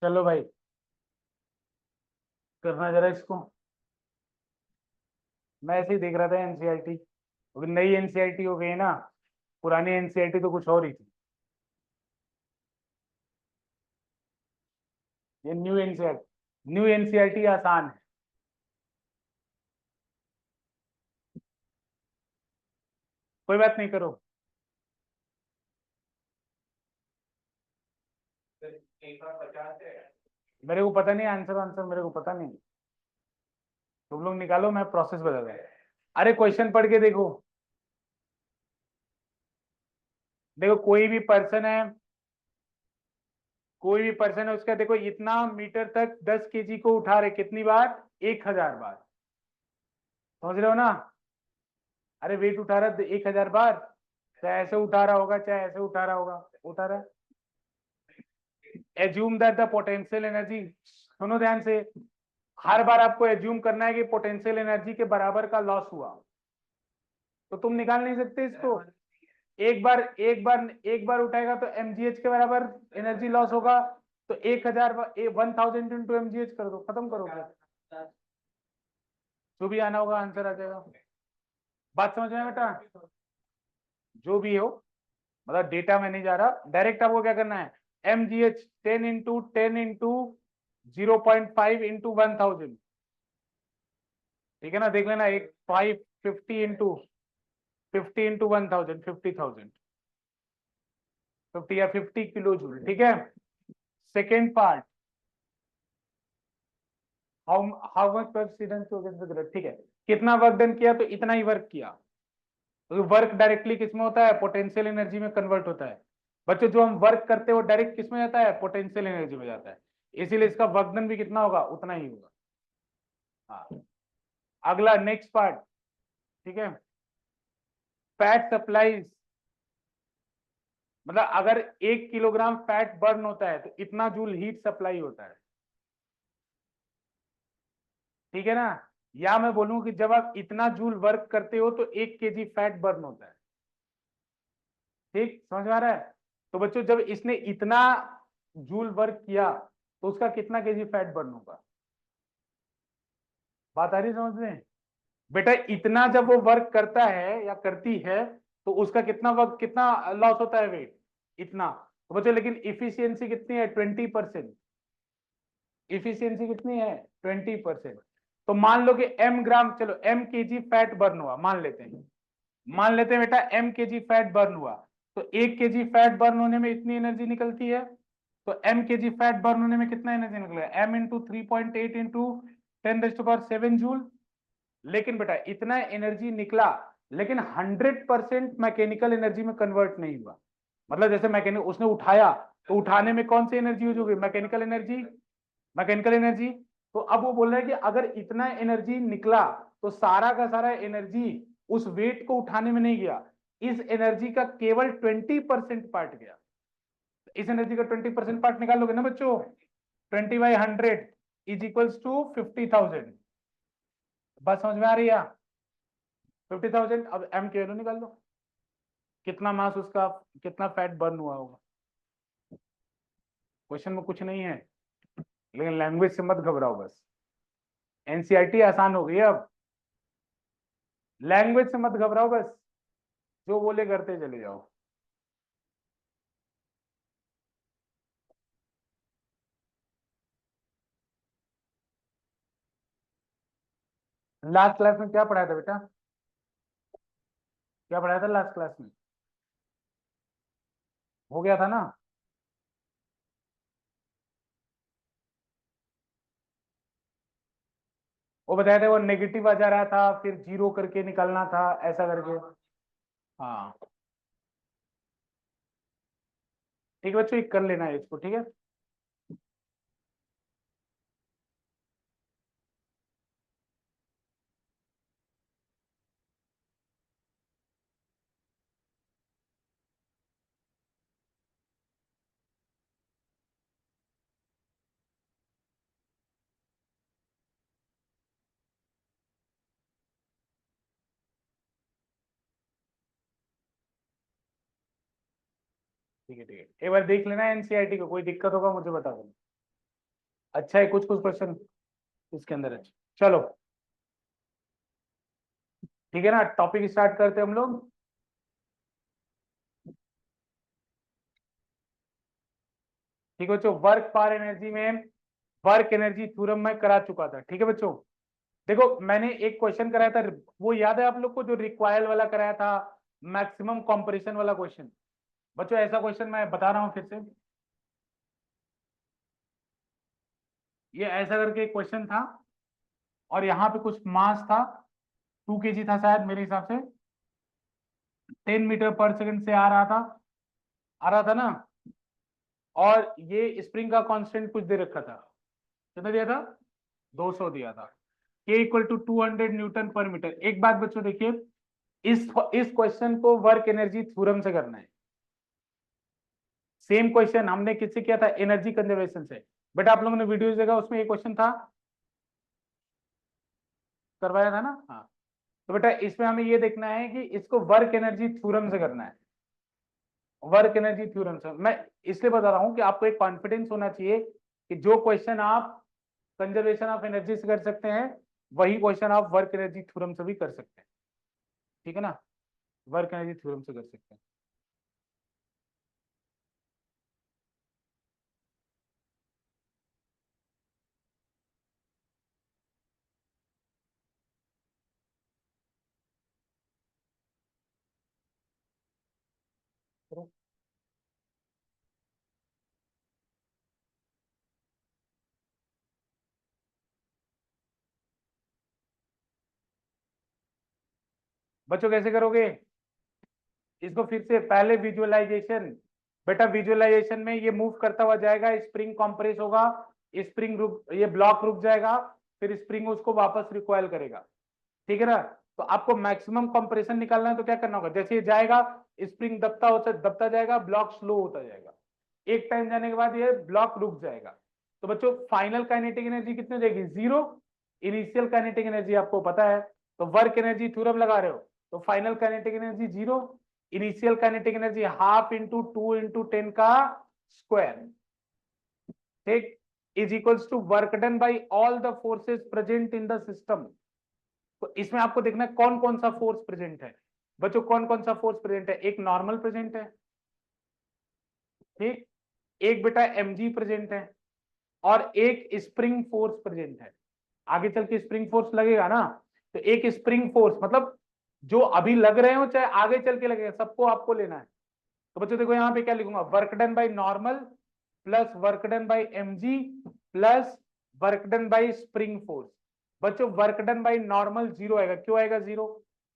चलो भाई, करना जरा इसको। मैं ऐसे ही देख रहा था एनसीईआरटी, अभी नई एनसीईआरटी हो गई है ना। पुरानी एनसीईआरटी तो कुछ और ही थी। ये न्यू एनसीईआरटी आसान है। कोई बात नहीं, करो। मेरे को पता नहीं, आंसर आंसर मेरे को पता नहीं। तुम लोग निकालो, मैं प्रोसेस बता दूं। अरे क्वेश्चन पढ़ के देखो। देखो, कोई भी पर्सन है उसका, देखो इतना मीटर तक 10 केजी को उठा रहे, कितनी बार? 1000 बार। समझ रहे हो ना? अरे वेट उठा रहा है 1000 बार। चाहे ऐसे उठा रहा होगा, चाहे ऐसे उठा रहा होगा, उठा रहा है। Assume that the potential energy, सुनो ध्यान से। हर बार आपको एज्यूम करना है कि पोटेंशियल एनर्जी के बराबर का लॉस हुआ, तो तुम निकाल नहीं सकते इसको। एक बार उठाएगा तो एमजीएच के बराबर एनर्जी लॉस होगा। तो 1000, 1000 इंटू एमजीएच कर दो, खत्म करो फिर। जो भी आना होगा आंसर आ जाएगा। बात समझ में आया बेटा? जो भी हो, मतलब डेटा में नहीं जा रहा, डायरेक्ट आपको क्या करना है? MGH 10 into 10 into 0.5 into 1000। ठीक है ना? देख लेना, एक 550 इंटू 50 इंटू 1000, 50,000, 50 या 50 किलो जूल। ठीक है। Second part, how how much work, ठीक है। कितना वर्क डन किया, तो इतना ही वर्क किया। तो वर्क डायरेक्टली किसमें होता है? पोटेंशियल एनर्जी में कन्वर्ट होता है। बच्चों, जो हम वर्क करते हैं वो डायरेक्ट किसमें जाता है? पोटेंशियल एनर्जी में जाता है। इसीलिए इसका वर्क डन भी कितना होगा? उतना ही होगा। हाँ। अगला नेक्स्ट पार्ट। ठीक है। फैट सप्लाईज, मतलब अगर 1 किलोग्राम फैट बर्न होता है तो इतना जूल हीट सप्लाई होता है। ठीक है ना? या मैं बोलूं कि जब आप इतना जूल वर्क करते हो तो 1 केजी फैट बर्न होता है। ठीक समझ में आ रहा है? तो बच्चों, जब इसने इतना जूल वर्क किया तो उसका कितना केजी फैट बर्न होगा? बात आ रही है समझ में? बेटा, इतना जब वो वर्क करता है या करती है तो उसका कितना वर्क, कितना लॉस होता है? वेट इतना। तो बच्चों, लेकिन इफिशियंसी कितनी है? 20%। इफिशियंसी कितनी है? 20%। तो मान लो कि एम ग्राम, चलो एम केजी फैट बर्न हुआ, मान लेते हैं बेटा एम केजी फैट बर्न हुआ। तो 1 केजी फैट बर्न होने में इतनी एनर्जी निकलती है। तो एम केजी फैट बर्न होने में कितना एनर्जी निकलेगा? M into 3.8 into 10⁻⁷ joule. लेकिन बेटा इतना एनर्जी निकला, लेकिन 100% मैकेनिकल एनर्जी में कन्वर्ट नहीं हुआ। मतलब जैसे मैकेनिक उसने उठाया, तो उठाने में कौन सी एनर्जी यूज होगी? Mechanical energy. तो अब वो बोल रहा है कि अगर इतना एनर्जी निकला तो सारा का सारा एनर्जी उस वेट को उठाने में नहीं गया, इस एनर्जी का केवल 20% पार्ट गया। इस एनर्जी का 20% पार्ट निकालोगे ना बच्चों, 20/100 इज इक्वल्स टू 50,000। बात समझ में आ रही है? 50,000। अब एम के वैल्यू निकाल लो, कितना मास उसका, कितना फैट बर्न हुआ होगा। क्वेश्चन में कुछ नहीं है, लेकिन लैंग्वेज से मत घबराओ बस। एनसीईआरटी आसान हो गई है अब। लैंग्वेज से मत घबराओ बस, जो बोले करते चले जाओ। लास्ट क्लास में क्या पढ़ाया था बेटा? क्या पढ़ाया था लास्ट क्लास में? हो गया था ना? वो बताया था, वो नेगेटिव आ जा रहा था, फिर जीरो करके निकालना था, ऐसा करके। हाँ। ठीक है बच्चों, एक कर लेना है इसको, ठीक है। ठीक है, ठीक है, एक बार देख लेना एनसीईआरटी को, कोई दिक्कत होगा मुझे बता देना। अच्छा है, कुछ कुछ क्वेश्चन इसके अंदर है। चलो ठीक है ना, टॉपिक स्टार्ट करते हैं हम लोग। ठीक है बच्चों, वर्क पावर एनर्जी में वर्क एनर्जी थ्योरम मैं करा चुका था। ठीक है बच्चों, देखो मैंने एक क्वेश्चन कराया था, वो याद है आप लोग को, जो रिक्वायल वाला कराया था, मैक्सिमम कंप्रेशन वाला क्वेश्चन। बच्चों ऐसा क्वेश्चन मैं बता रहा हूँ फिर से, ये ऐसा करके क्वेश्चन था, और यहाँ पे कुछ मास था, 2 kg था शायद मेरे हिसाब से, 10 मीटर पर सेकंड से आ रहा था ना, और ये स्प्रिंग का कांस्टेंट कुछ दे रखा था, कितना दिया था, 200 दिया था। K इक्वल टू 200 N/मीटर। एक बात बच्चों देखिए, इस क्वेश्चन को वर्क एनर्जी थ्योरम से करना है। सेम क्वेश्चन हमने किससे किया था, एनर्जी कंजर्वेशन से। बट आप लोगों ने वीडियोस देखा, उसमें एक क्वेश्चन था, करवाया था ना, हाँ। तो बेटा इसमें हमें ये देखना है कि इसको वर्क एनर्जी थ्योरम से करना है, वर्क एनर्जी थ्योरम से। मैं इसलिए बता रहा हूं कि आपको एक कॉन्फिडेंस होना चाहिए कि जो क्वेश्चन आप कंजर्वेशन ऑफ एनर्जी से कर सकते हैं, वही क्वेश्चन आप वर्क एनर्जी थ्योरम से भी कर सकते हैं। ठीक है ना, वर्क एनर्जी थ्योरम से कर सकते हैं। बच्चों कैसे करोगे इसको, फिर से पहले विजुअलाइजेशन। बेटा विजुअलाइजेशन में ये मूव करता हुआ जाएगा, स्प्रिंग कंप्रेस होगा, स्प्रिंग रुक, ये ब्लॉक रुक जाएगा, फिर स्प्रिंग उसको वापस रिकॉइल करेगा। ठीक है ना, तो आपको मैक्सिमम कंप्रेशन निकालना है, तो क्या करना होगा, जैसे ये जाएगा, स्प्रिंग दबता जाएगा, ब्लॉक स्लो होता जाएगा, एक टाइम जाने के बाद ये ब्लॉक रुक जाएगा। तो बच्चों फाइनल काइनेटिक एनर्जी कितनी हो जाएगी, 0। इनिशियल काइनेटिक एनर्जी आपको पता है, तो वर्क एनर्जी थ्योरम लगा रहे हो, तो final kinetic energy 0, initial kinetic energy half into 2 into 10 का स्क्वायर, ठीक, is equals to work done by all the forces present in the system. तो इसमें आपको देखना है कौन कौन सा फोर्स प्रेजेंट है। बच्चों कौन कौन सा फोर्स प्रेजेंट है, एक नॉर्मल प्रेजेंट है, ठीक, एक बेटा mg प्रेजेंट है, और एक स्प्रिंग फोर्स प्रेजेंट है। आगे चल के स्प्रिंग फोर्स लगेगा ना, तो एक स्प्रिंग फोर्स मतलब जो अभी लग रहे हो चाहे आगे चल के लगेगा, सबको आपको लेना है। तो बच्चों देखो यहाँ पे क्या लिखूंगा, work done by normal plus work done by mg plus work done by spring force. बच्चों वर्क डन बाई नॉर्मल 0 आएगा, क्यों आएगा 0,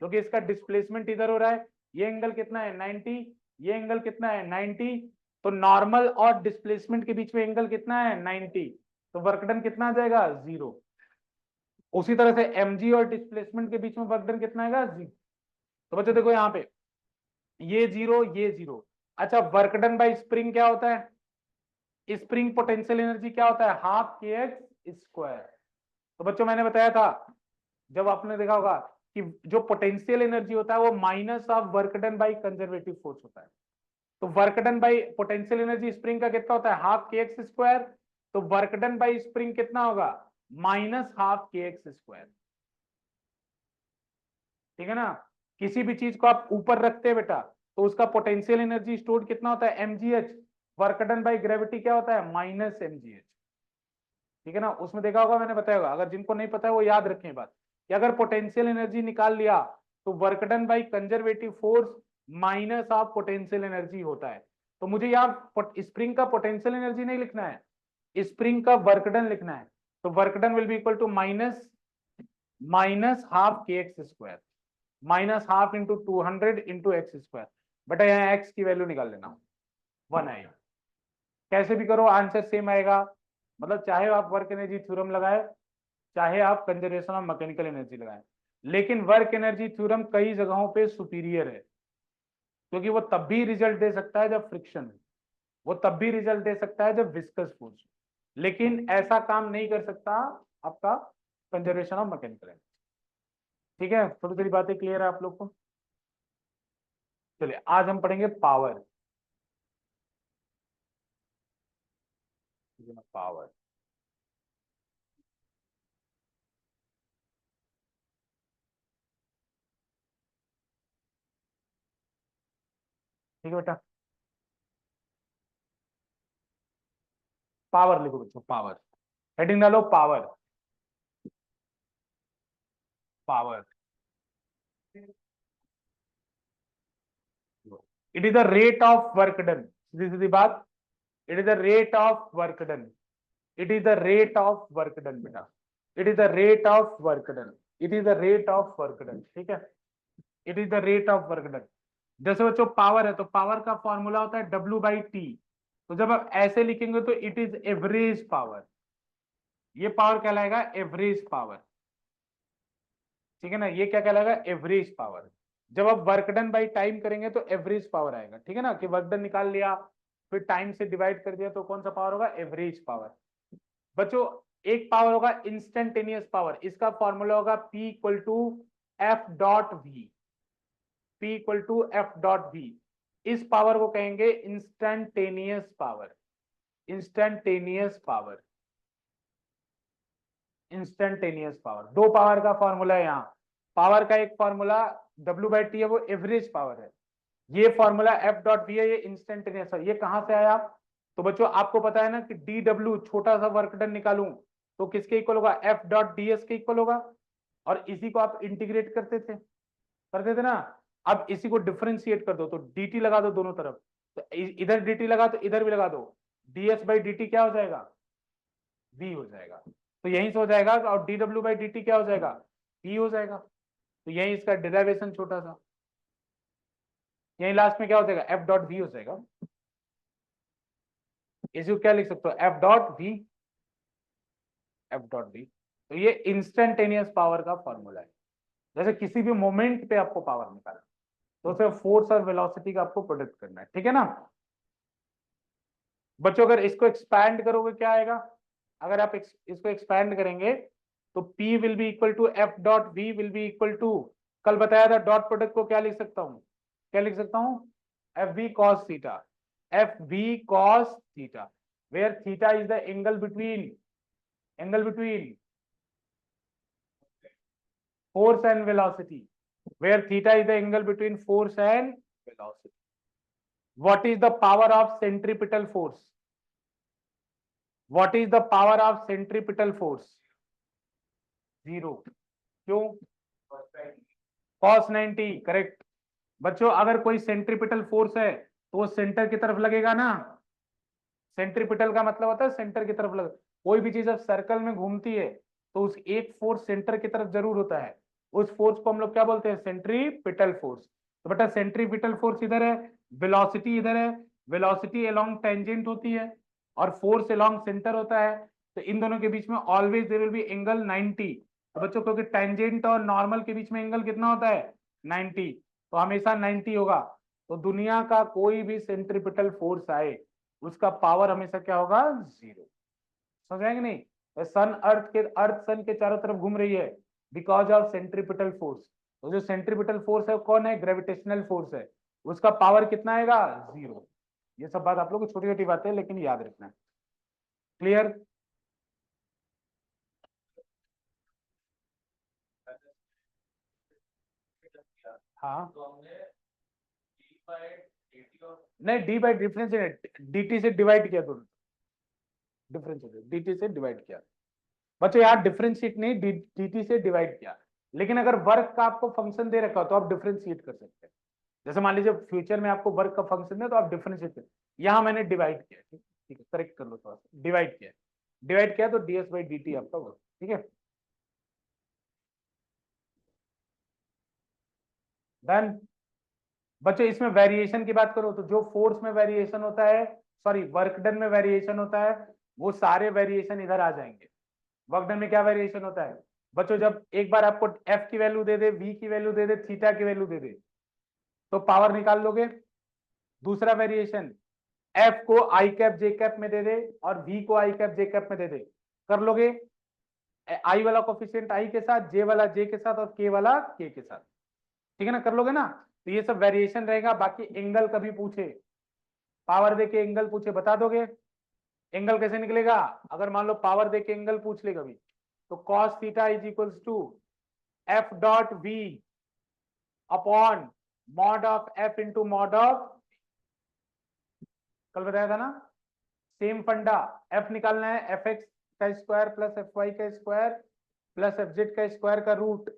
क्योंकि इसका डिस्प्लेसमेंट इधर हो रहा है, ये एंगल कितना है 90, ये एंगल कितना है 90, तो नॉर्मल और डिस्प्लेसमेंट के बीच में एंगल कितना है 90, तो वर्क डन कितना आ जाएगा 0। उसी तरह से mg और डिस्प्लेसमेंट के बीच में वर्क डन कितना आएगा 0। तो बच्चों देखो यहाँ पे ये 0 ये 0। अच्छा वर्क डन बाई स्प्रिंग क्या होता है, स्प्रिंग पोटेंशियल एनर्जी क्या होता है, हाफ के एक्स स्क्वायर। तो बच्चों मैंने बताया था, जब आपने देखा होगा कि जो पोटेंशियल एनर्जी होता है वो minus of work done by conservative force होता है। तो work done by potential energy spring का कितना होता है, हाफ के एक्स स्क्वायर, तो वर्क डन बाई स्प्रिंग कितना होगा, minus half K X square. ठीक है ना, किसी भी चीज को आप ऊपर रखते हैं बेटा, तो उसका पोटेंशियल एनर्जी स्टोर कितना होता है mgh, work done by gravity क्या होता है माइनस mgh। ठीक है ना, उसमें देखा होगा मैंने बताया होगा, अगर जिनको नहीं पता है वो याद रखें बात, कि अगर पोटेंशियल एनर्जी निकाल लिया तो work done by conservative force minus of potential energy होता है। तो मुझे यहाँ स्प्रिंग का पोटेंशियल एनर्जी नहीं लिखना है, स्प्रिंग का वर्क डन लिखना है। तो work done will be equal to minus minus half K X square, minus half into 200 into X square. बेटा यहाँ एक्स की वैल्यू निकाल लेना, 1 आएगा, कैसे भी करो आंसर सेम आएगा। मतलब चाहे आप वर्क एनर्जी थ्योरम लगाए, चाहे आप कंजर्वेशन ऑफ मैकेनिकल एनर्जी लगाए, लेकिन वर्क एनर्जी थ्योरम कई जगहों पे सुपीरियर है, क्योंकि वो तब भी रिजल्ट दे सकता है जब फ्रिक्शन है, वो तब भी रिजल्ट दे सकता है जब विस्कस फोर्स, लेकिन ऐसा काम नहीं कर सकता आपका कंजर्वेशन ऑफ मैकेनिकल एनर्जी। ठीक है, थोड़ी थोड़ी बातें क्लियर है आप लोग को। चलिए आज हम पढ़ेंगे पावर, पावर। ठीक है बेटा, पावर लिखो बच्चों, पावर, हेडिंग डालो power, power, it is the rate of work done, सीधी सीधी बात, it is the rate of work done, it is the rate of work done बेटा, it is the rate of work done, it is the rate of work done, ठीक है, it is the rate of work done. जैसे बच्चों power है तो power का formula होता है W/T, तो जब आप ऐसे लिखेंगे तो इट इज एवरेज पावर, ये पावर कहलाएगा एवरेज पावर, ठीक है ना, ये क्या कहलाएगा एवरेज पावर। जब आप वर्क डन बाई टाइम करेंगे तो एवरेज पावर आएगा, ठीक है ना, कि वर्क डन निकाल लिया फिर टाइम से डिवाइड कर दिया तो कौन सा पावर होगा, एवरेज पावर। बच्चों एक पावर होगा इंस्टेंटेनियस पावर, इसका फॉर्मूला होगा P equal to F dot V, P equal to F dot V, इस पावर को कहेंगे instantaneous power, instantaneous power, instantaneous power. दो पावर का फॉर्मूला है यहाँ, पावर का एक फॉर्मूला W/T है वो एवरेज पावर है, ये फॉर्मूला एफ डॉट वी है ये इंस्टेंटेनियस है। ये कहां से आया, तो बच्चों आपको पता है ना कि DW छोटा सा वर्क डन निकालूं तो किसके इक्वल होगा, एफ डॉट डी एस के इक्वल होगा, और इसी को आप इंटीग्रेट करते थे ना, अब इसी को डिफरेंशिएट कर दो तो dt लगा दो दोनों तरफ, तो इधर dt लगा तो इधर भी लगा दो, ds/dt क्या हो जाएगा, v हो जाएगा, तो यहीं से हो जाएगा, और dw/dt क्या हो जाएगा, p हो जाएगा, तो यही इसका डिराइवेशन छोटा सा, यही लास्ट में क्या हो जाएगा, एफ डॉट वी हो जाएगा, इसको क्या लिख सकते हो, F dot V, F dot V. तो ये इंस्टेंटेनियस पावर का फॉर्मूला है, जैसे किसी भी मोमेंट पे आपको पावर निकालना तो उसे फोर्स और वेलोसिटी का आपको प्रोडिक्ट करना है, ठीक है ना बच्चों। अगर इसको एक्सपैंड करोगे क्या आएगा, अगर आप इसको एक्सपैंड करेंगे तो P will be equal to F dot V will be equal to, कल बताया था डॉट प्रोडक्ट को क्या लिख सकता हूं, क्या लिख सकता हूं, F V cos theta, F V cos theta, where theta is the angle between force and velocity, where theta is the angle between force and velocity. What is the power of centripetal force, what is the power of centripetal force, zero, क्यों, cos 90, correct. बच्चों अगर कोई centripetal force है तो वो centre की तरफ लगेगा ना, सेंट्रीपिटल का मतलब होता है सेंटर की तरफ लग, कोई भी चीज जब सर्कल में घूमती है तो उस एक फोर्स सेंटर की तरफ जरूर होता है, उस फोर्स को हम लोग क्या बोलते हैं, सेंट्रीपिटल फोर्स। तो बेटा सेंट्रीपिटल फोर्स इधर है, वेलोसिटी इधर है, वेलोसिटी अलोंग टेंजेंट होती है और फोर्स अलोंग सेंटर होता है, तो इन दोनों के बीच में always there will be angle 90। तो बच्चों क्योंकि टेंजेंट और नॉर्मल के बीच में एंगल कितना होता है 90, तो हमेशा 90 होगा। तो दुनिया का कोई भी सेंट्रीपिटल फोर्स आए उसका पावर हमेशा क्या होगा, जीरो, समझेंगे नहीं, सन अर्थ सन के चारों तरफ घूम रही है बिकॉज ऑफ सेंट्रीपिटल फोर्स, तो जो सेंट्रीपिटल फोर्स है कौन है, ग्रेविटेशनल फोर्स है, उसका पावर कितना आएगा, जीरो। ये सब बात आप लोग को छोटी छोटी बातें लेकिन याद रखना है, क्लियर। हाँ नहीं, डी बाई डिफरेंस dt से डिवाइड किया, दोनों डिफरेंस dt से डिवाइड किया बच्चों, यार डिफरेंशिएट नहीं, dt से डिवाइड किया, लेकिन अगर वर्क का आपको फंक्शन दे रखा हो तो आप डिफरेंशिएट कर सकते हैं, जैसे मान लीजिए फ्यूचर में आपको वर्क का फंक्शन है तो आप डिफरेंशिएट कर, यहाँ मैंने डिवाइड किया, ठीक है करेक्ट कर लो थोड़ा सा, डिवाइड किया तो ds/dt आपका वर्क, ठीक है डन। बच्चों इसमें वेरिएशन की बात करो तो जो फोर्स में वेरिएशन होता है, सॉरी वर्क डन में वेरिएशन होता है, वो सारे वेरिएशन इधर आ जाएंगे। वर्क डन में क्या वेरिएशन होता है बच्चों, जब एक बार आपको एफ की वैल्यू दे दे, वी की वैल्यू दे दे, थीटा की वैल्यू दे दे तो पावर निकाल लोगे। दूसरा वेरिएशन, एफ को आई कैप जे कैप में दे दे और वी को आई कैप जे कैप में दे दे, कर लोगे, आई वाला कोफिशिएंट आई के साथ, जे वाला जे के साथ और के वाला के के साथ, ठीक है ना, कर लोगे ना, तो ये सब वेरिएशन रहेगा। बाकी एंगल कभी पूछे, पावर दे के एंगल पूछे बता दोगे, एंगल कैसे निकलेगा, अगर मान लो पावर दे के एंगल पूछ ले कभी तो cos theta is equals to F dot V upon mod of F into mod of, कल बताया था ना, सेम फंडा। एफ निकालना है, एफ एक्स का स्क्वायर प्लस एफ वाई का स्क्वायर प्लस एफ जेड का स्क्वायर का रूट।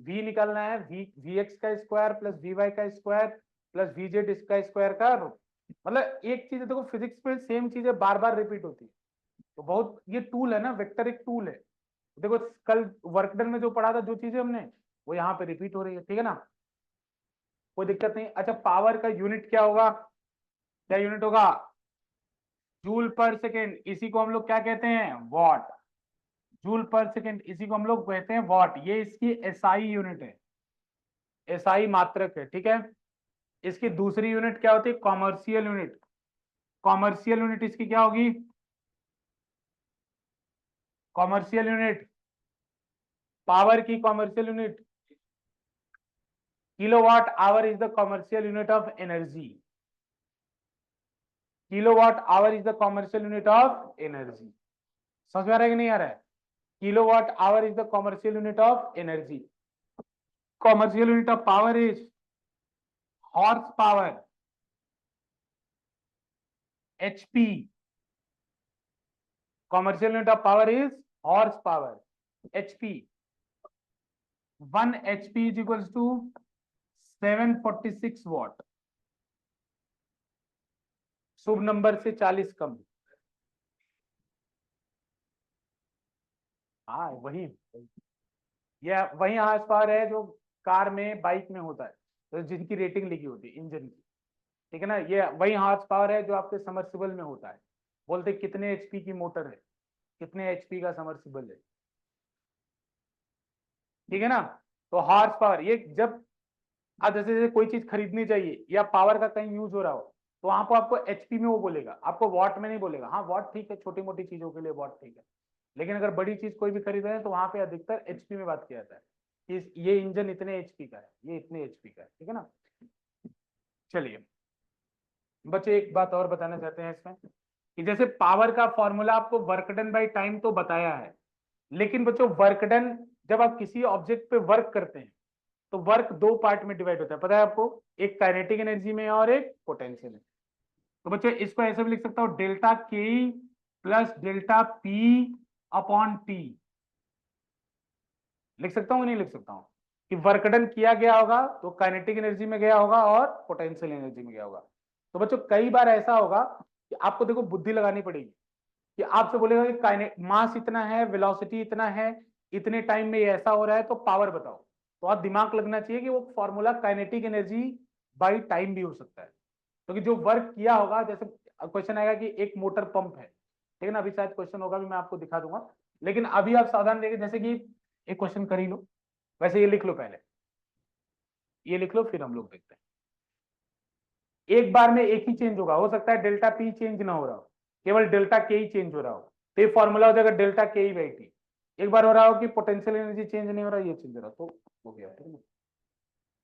वी निकालना है, वी एक्स का स्क्वायर प्लस वी वाई का स्क्वायर प्लस वी जेड इसका स्क्वायर का रूट। मतलब एक चीज देखो, फिजिक्स में सेम चीजें बार बार रिपीट होती है, तो बहुत ये टूल है ना, वेक्टर एक टूल है। देखो कल वर्कडन में जो पढ़ा था, जो चीजें हमने, वो यहाँ पे रिपीट हो रही है, ठीक है ना, कोई दिक्कत नहीं। अच्छा, पावर का यूनिट क्या होगा, क्या यूनिट होगा, जूल पर सेकेंड, इसी को हम लोग क्या कहते हैं, वॉट। जूल पर सेकेंड, इसी को हम लोग कहते हैं वॉट। ये इसकी एसआई यूनिट है, एसआई मात्रक है, ठीक है। इसकी दूसरी यूनिट क्या होती है, कॉमर्शियल यूनिट। कॉमर्शियल यूनिट इसकी क्या होगी, कॉमर्शियल यूनिट, पावर की commercial unit, kilowatt hour is the commercial unit of energy. Kilowatt hour is the commercial unit of energy. समझ में आ रहा है कि नहीं आ रहा है, kilowatt hour is the commercial unit of energy. Commercial unit of power is horse power, HP। commercial unit of power is horsepower, HP। 1 HP is equals to 746 watt। Shubh number से 40 कम। हाँ वही, यह वही हॉर्स पावर है जो car में bike में होता है, तो जिनकी रेटिंग लिखी होती है इंजन की, ठीक है ना। ये वही हॉर्स पावर है जो आपके समर्सिबल में होता है। बोलते कितने एचपी की मोटर है, कितने एचपी का समर्सिबल है, ठीक है ना। तो हॉर्स पावर ये जब आप जैसे जैसे कोई चीज खरीदनी चाहिए या पावर का कहीं यूज हो रहा हो, तो वहां पर आपको एचपी में वो बोलेगा, आपको वॉट में नहीं बोलेगा। हाँ वॉट ठीक है, छोटी मोटी चीजों के लिए वॉट ठीक है, लेकिन अगर बड़ी चीज कोई भी खरीद रहे हैं तो वहां पे अधिकतर एचपी में बात किया जाता है कि ये इंजन इतने एचपी का है, ये इतने एचपी का है, ठीक है ना। चलिए बच्चे एक बात और बताना चाहते हैं इसमें, कि जैसे पावर का फॉर्मूला आपको वर्क डन बाई टाइम तो बताया है, लेकिन बच्चों वर्क डन जब आप किसी ऑब्जेक्ट पे वर्क करते हैं तो वर्क दो पार्ट में डिवाइड होता है, पता है आपको, एक काइनेटिक एनर्जी में और एक पोटेंशियल में। तो बच्चों इसको ऐसे भी लिख सकता हूं, डेल्टा के plus delta P upon T. लिख सकता हूं नहीं लिख सकता हूं, कि वर्क डन किया गया होगा तो काइनेटिक एनर्जी में गया होगा और पोटेंशियल एनर्जी में गया होगा। तो बच्चों कई बार ऐसा होगा कि आपको देखो बुद्धि लगानी पड़ेगी, कि आपसे बोलेगा कि मास इतना है, वेलोसिटी इतना है, इतने टाइम में ये ऐसा हो रहा है, तो पावर बताओ। तो आप दिमाग लगना चाहिए कि वो formula kinetic energy by time भी हो सकता है, क्योंकि तो जो वर्क किया होगा, जैसे क्वेश्चन आएगा कि एक मोटर पंप है, ठीक है ना, अभी शायद क्वेश्चन होगा भी, मैं आपको दिखा दूंगा, लेकिन अभी आप सावधान रहिए। जैसे कि एक क्वेश्चन कर ही लो, वैसे ये लिख लो, पहले ये लिख लो, फिर हम लोग देखते हैं। एक बार में एक ही चेंज होगा, हो सकता है डेल्टा पी चेंज ना हो रहा हो, केवल डेल्टा के ही चेंज हो रहा हो, तो ये फॉर्मूला हो जाएगा डेल्टा के ही बाई टी। एक बार हो रहा हो कि पोटेंशियल एनर्जी चेंज नहीं हो रहा, ये चेंज हो रहा, तो हो गया, ठीक है।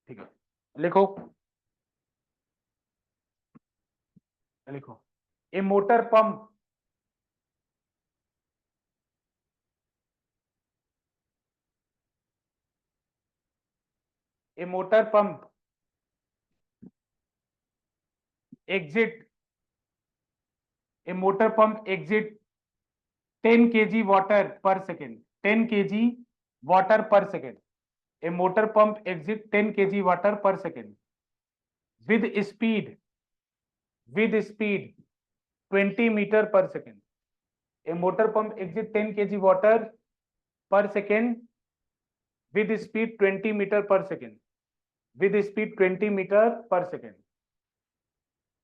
ठीक है, लिखो, लिखो, a motor pump, a motor pump exit, a motor pump exit 10 kg water per second, 10 kg water per second, a motor pump exit 10 kg water per second with speed 20 meter per second, a motor pump exit 10 kg water per second with speed 20 meter per second, with speed 20 meter per second,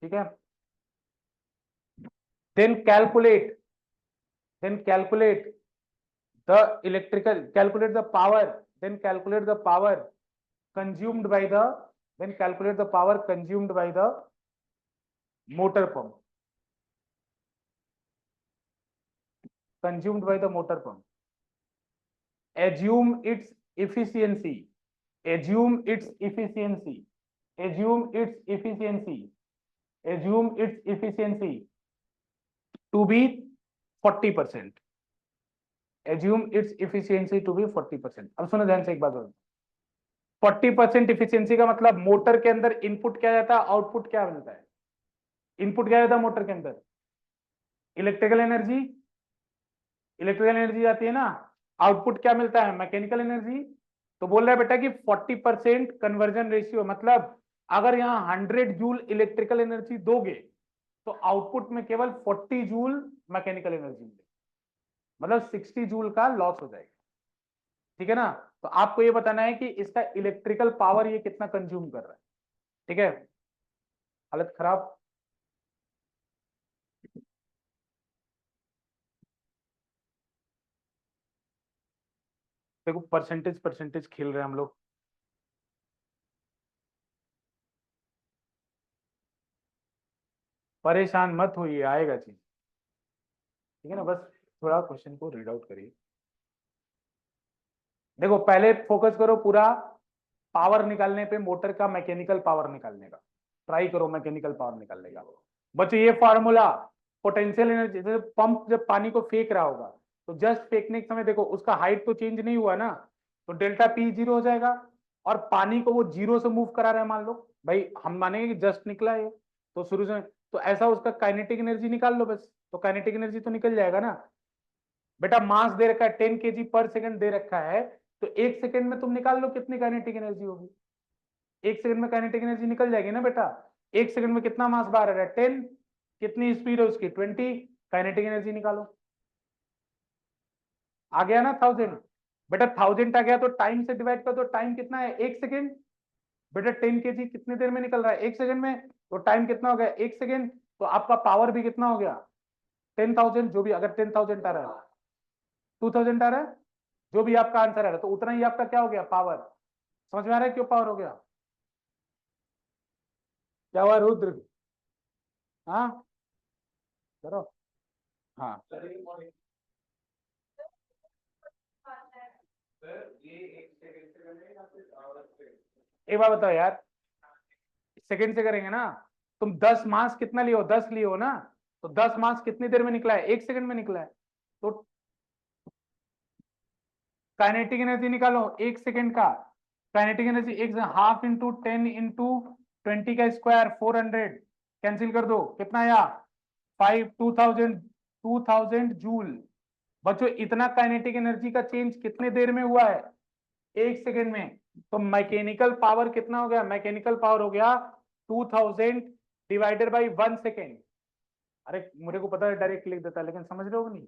ठीक है। then calculate the electrical, calculate the power, then calculate the power consumed by the, then calculate the power consumed by the motor pump, consumed by the motor pump, assume its efficiency, assume its efficiency, assume its efficiency, assume its efficiency to be 40%, assume its efficiency to be 40%। अब सुनो ध्यान से एक बात और, 40% efficiency का मतलब motor के अंदर इनपुट क्या जाता है, आउटपुट क्या मिलता है, इनपुट क्या होता है मोटर के अंदर? इलेक्ट्रिकल एनर्जी, इलेक्ट्रिकल एनर्जी जाती है ना। आउटपुट क्या मिलता है? Mechanical energy. तो बोल रहा है बेटा कि 40% कन्वर्जन रेशियो, मतलब अगर यहाँ 100 जूल इलेक्ट्रिकल एनर्जी दोगे तो आउटपुट में केवल 40 जूल मैकेनिकल एनर्जी मिलेगी, मतलब 60 जूल का लॉस हो जाएगा। ठीक है ना? तो आपको ये बताना है कि इसका इलेक्ट्रिकल पावर ये कितना कंज्यूम कर रहा है। ठीक है, हालत खराब। देखो परसेंटेज परसेंटेज खेल रहे हैं हम लोग। परेशान मत होइए, आएगा चीज। ठीक है ना, बस थोड़ा क्वेश्चन को रीड आउट करिए। देखो पहले फोकस करो पूरा पावर निकालने पे, मोटर का मैकेनिकल पावर निकालने का ट्राई करो, मैकेनिकल पावर निकालने का। बच्चों ये फार्मूला पोटेंशियल एनर्जी, जैसे पंप जब पानी को फेंक रहा होगा तो जस्ट फेंकने के समय देखो उसका हाइट तो चेंज नहीं हुआ ना, तो डेल्टा पी जीरो हो जाएगा। और पानी को वो जीरो से मूव करा रहा है, मान लो भाई हम मानेंगे कि जस्ट निकला है तो शुरू से, तो ऐसा उसका काइनेटिक एनर्जी निकाल लो बस, तो काइनेटिक एनर्जी तो निकल जाएगा ना। बेटा मास दे रखा है 10 kg पर सेकंड दे रखा है, तो एक सेकंड में तुम निकाल लो कितनी काइनेटिक एनर्जी होगी। एक सेकंड में काइनेटिक एनर्जी निकल जाएगी ना बेटा। एक सेकंड में कितना मास बाहर आ रहा है? 10। कितनी स्पीड है उसकी? 20। काइनेटिक एनर्जी निकालो। आ गया ना 1000? बेटा 1000 आ गया तो टाइम से डिवाइड कर दो, टाइम कितना है? एक सेकंड। बेटा 10 kg कितनी देर में निकल रहा है? एक सेकंड में। तो टाइम कितना हो गया? एक सेकंड। तो आपका पावर भी कितना हो गया? 10,000। जो भी, अगर 10,000 आ रहा है, 2000 आ रहा है, जो भी आपका आंसर आ रहा है, तो उतना ही आपका क्या हो गया? पावर। समझ में आ रहा है क्यों पावर हो गया? क्या हुआ रुद्र? हाँ करो। हाँ एक बार बताओ यार, सेकंड से करेंगे ना। तुम 10 मास कितना लियो? 10 लियो ना। तो 10 मास कितनी देर में निकला है? एक सेकंड में निकला है। तो काइनेटिक एनर्जी निकालो एक सेकंड का। काइनेटिक एनर्जी एक हाफ इंटू 10 इंटू 20 का स्क्वायर 400, कैंसिल कर दो, कितना आया? 2000 जूल। बच्चों इतना काइनेटिक एनर्जी का चेंज कितने देर में हुआ है? एक सेकंड में। तो मैकेनिकल पावर कितना हो गया? मैकेनिकल पावर हो गया 2000 डिवाइडेड बाई 1 सेकेंड। अरे मुझे को पता है डायरेक्ट लिख देता है, लेकिन समझ रहे हो नहीं?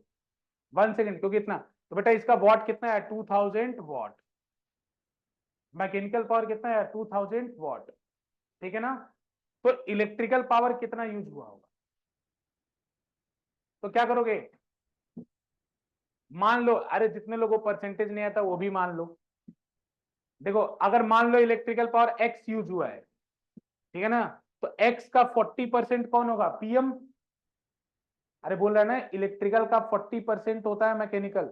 1 सेकेंड, क्योंकि इतना। तो बेटा इसका वॉट कितना है? 2000 वॉट। मैकेनिकल पावर कितना है? 2000 वॉट। ठीक है ना? तो इलेक्ट्रिकल पावर कितना यूज हुआ होगा? तो क्या करोगे? मान लो, अरे जितने लोगों को परसेंटेज नहीं आता वो भी मान लो। देखो अगर मान लो इलेक्ट्रिकल पावर एक्स यूज हुआ है, ठीक है ना, तो एक्स का 40% कौन होगा? पीएम। अरे बोल रहा है ना इलेक्ट्रिकल का 40% होता है मैकेनिकल।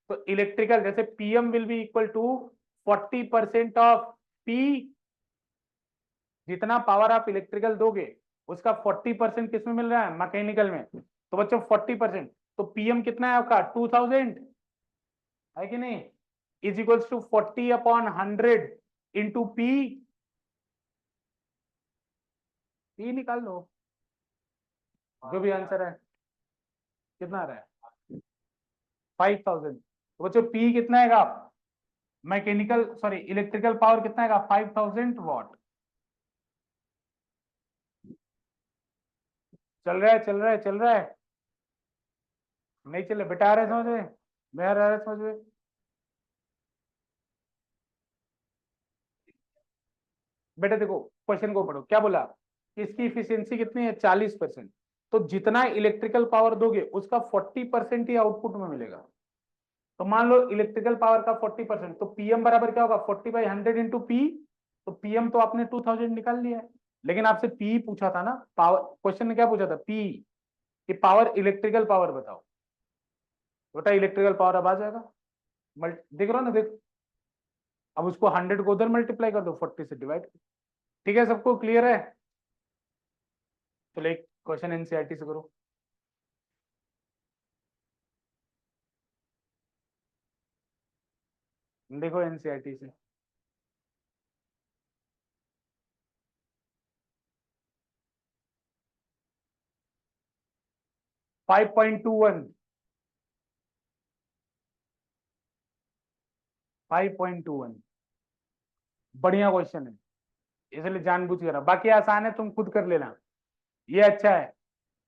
तो इलेक्ट्रिकल जैसे PM will be equal to 40% of P. जितना पावर आप इलेक्ट्रिकल दोगे उसका 40% किसमें मिल रहा है? मैकेनिकल में। तो बच्चों 40%, तो पीएम कितना है आपका? 2000 है कि नहीं? Is equals to 40/100 into P. P निकाल लो, जो भी आंसर है। कितना आ रहा है? 5000। तो बच्चों पी कितना है आप? मैकेनिकल सॉरी इलेक्ट्रिकल पावर कितना है? 5000 वॉट। चल रहा है, चल रहा है, चल रहा है। नहीं चले बेटा, आ रहा है समझ में? मेरा आ रहा है समझ में? बेटा देखो क्वेश्चन को पढ़ो, क्या बोला कि इसकी इफिशियंसी कितनी है? 40%। तो जितना इलेक्ट्रिकल पावर दोगे उसका 40% ही आउटपुट में मिलेगा। तो मान लो इलेक्ट्रिकल पावर का 40%, तो पीएम बराबर क्या होगा? 40/100 इंटू पी। तो पीएम तो आपने 2000 निकाल लिया है, लेकिन आपसे पी पूछा था ना, पावर क्वेश्चन ने क्या पूछा था? पी कि पावर, इलेक्ट्रिकल पावर बताओ। बेटा इलेक्ट्रिकल पावर अब आ जाएगा, देख रहा हो ना, देख। अब उसको 100 को उधर मल्टीप्लाई कर दो, 40 से डिवाइड। ठीक है, सबको क्लियर है? चलो एक क्वेश्चन एनसीईआरटी से करो। देखो एनसीईआरटी से। 5.21, 5.21 बढ़िया क्वेश्चन है, इसलिए जानबूझ कर, बाकी आसान है, तुम खुद कर लेना। ये अच्छा है।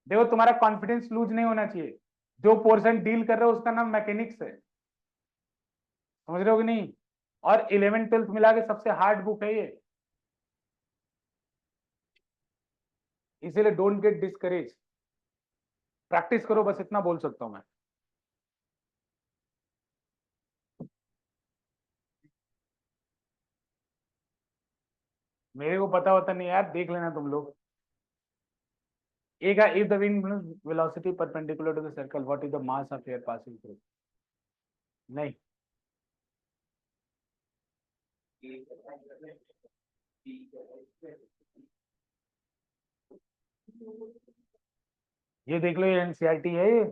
देखो तुम्हारा कॉन्फिडेंस लूज नहीं होना चाहिए। जो पोर्शन डील कर रहे हो उसका नाम मैकेनिक्स है, समझ रहे हो कि नहीं? और 11th 12th मिला के सबसे हार्ड बुक है ये, इसीलिए डोंट गेट डिस्करेज। प्रैक्टिस करो, बस इतना बोल सकता हूं मैं। मेरे को पता होता नहीं यार, देख लेना तुम लोग। एक है, if the wind velocity perpendicular to the circle, what is the mass of air passing through? नहीं, ये देख लो, ये एनसीईआरटी है, ये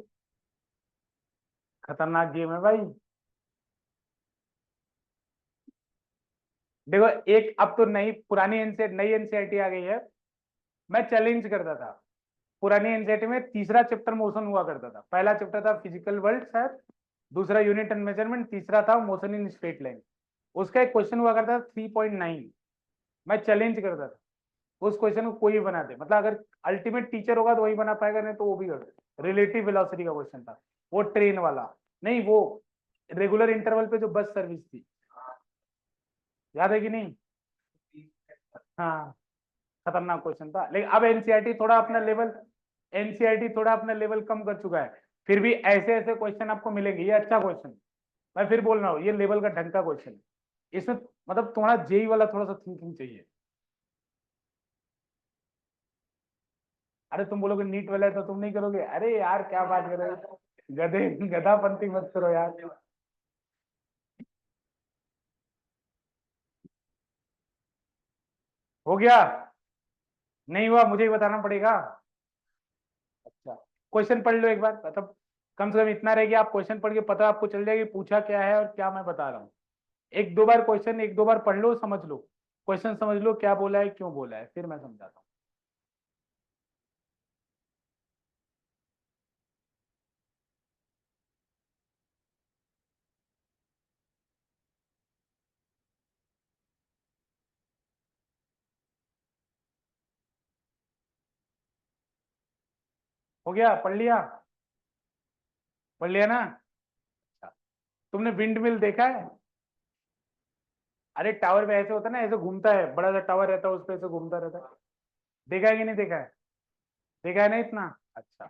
खतरनाक गेम है भाई। देखो एक, अब तो नई पुरानी एनसीईआरटी, नई एनसीईआरटी आ गई है। मैं चैलेंज करता था, पुरानी एनसीईआरटी में तीसरा चैप्टर मोशन हुआ करता था। पहला चैप्टर था फिजिकल वर्ल्ड शायद, दूसरा यूनिट एंड मेजरमेंट, तीसरा था मोशन इन स्ट्रेट लाइन। उसका एक क्वेश्चन हुआ करता था 3.9। मैं चैलेंज करता था, उस क्वेश्चन को कोई बना दे, मतलब अगर अल्टीमेट टीचर होगा तो वही बना पाएगा, नहीं तो वो भी कर दे। रिलेटिव वेलोसिटी का क्वेश्चन था, वो ट्रेन वाला नहीं, वो रेगुलर इंटरवल पे जो बस सर्विस थी, याद है कि नहीं? हाँ, खतरनाक क्वेश्चन था। लेकिन अब एनसीईआरटी थोड़ा अपना लेवल, एनसीईआरटी थोड़ा अपना लेवल कम कर चुका है। फिर भी ऐसे ऐसे क्वेश्चन आपको मिलेंगे, ये अच्छा क्वेश्चन। मैं फिर बोल रहा हूँ, ये लेवल का ढंग का क्वेश्चन है। इसमें मतलब तुम्हारा जेई वाला थोड़ा सा थिंकिंग चाहिए। अरे तुम बोलोगे नीट वाला है तो तुम नहीं करोगे? अरे यार क्या बात कर रहे हो, गधे गधापंती मत करो यार। हो गया? नहीं हुआ, मुझे ही बताना पड़ेगा। अच्छा, क्वेश्चन पढ़ लो एक बार, मतलब कम से कम इतना रहेगा, आप क्वेश्चन पढ़ के पता आपको चल जाएगी पूछा क्या है और क्या मैं बता रहा हूँ। एक दो बार क्वेश्चन, एक दो बार पढ़ लो, समझ लो क्वेश्चन, समझ लो क्या बोला है, क्यों बोला है, फिर मैं समझाता हूँ। हो गया? पढ़ लिया? पढ़ लिया ना? अच्छा, तुमने विंड मिल देखा है? अरे टावर में ऐसे होता है ना, ऐसे घूमता है, बड़ा सा टावर रहता है, उस पर ऐसे घूमता रहता है। देखा है कि नहीं देखा है? देखा है ना इतना? अच्छा,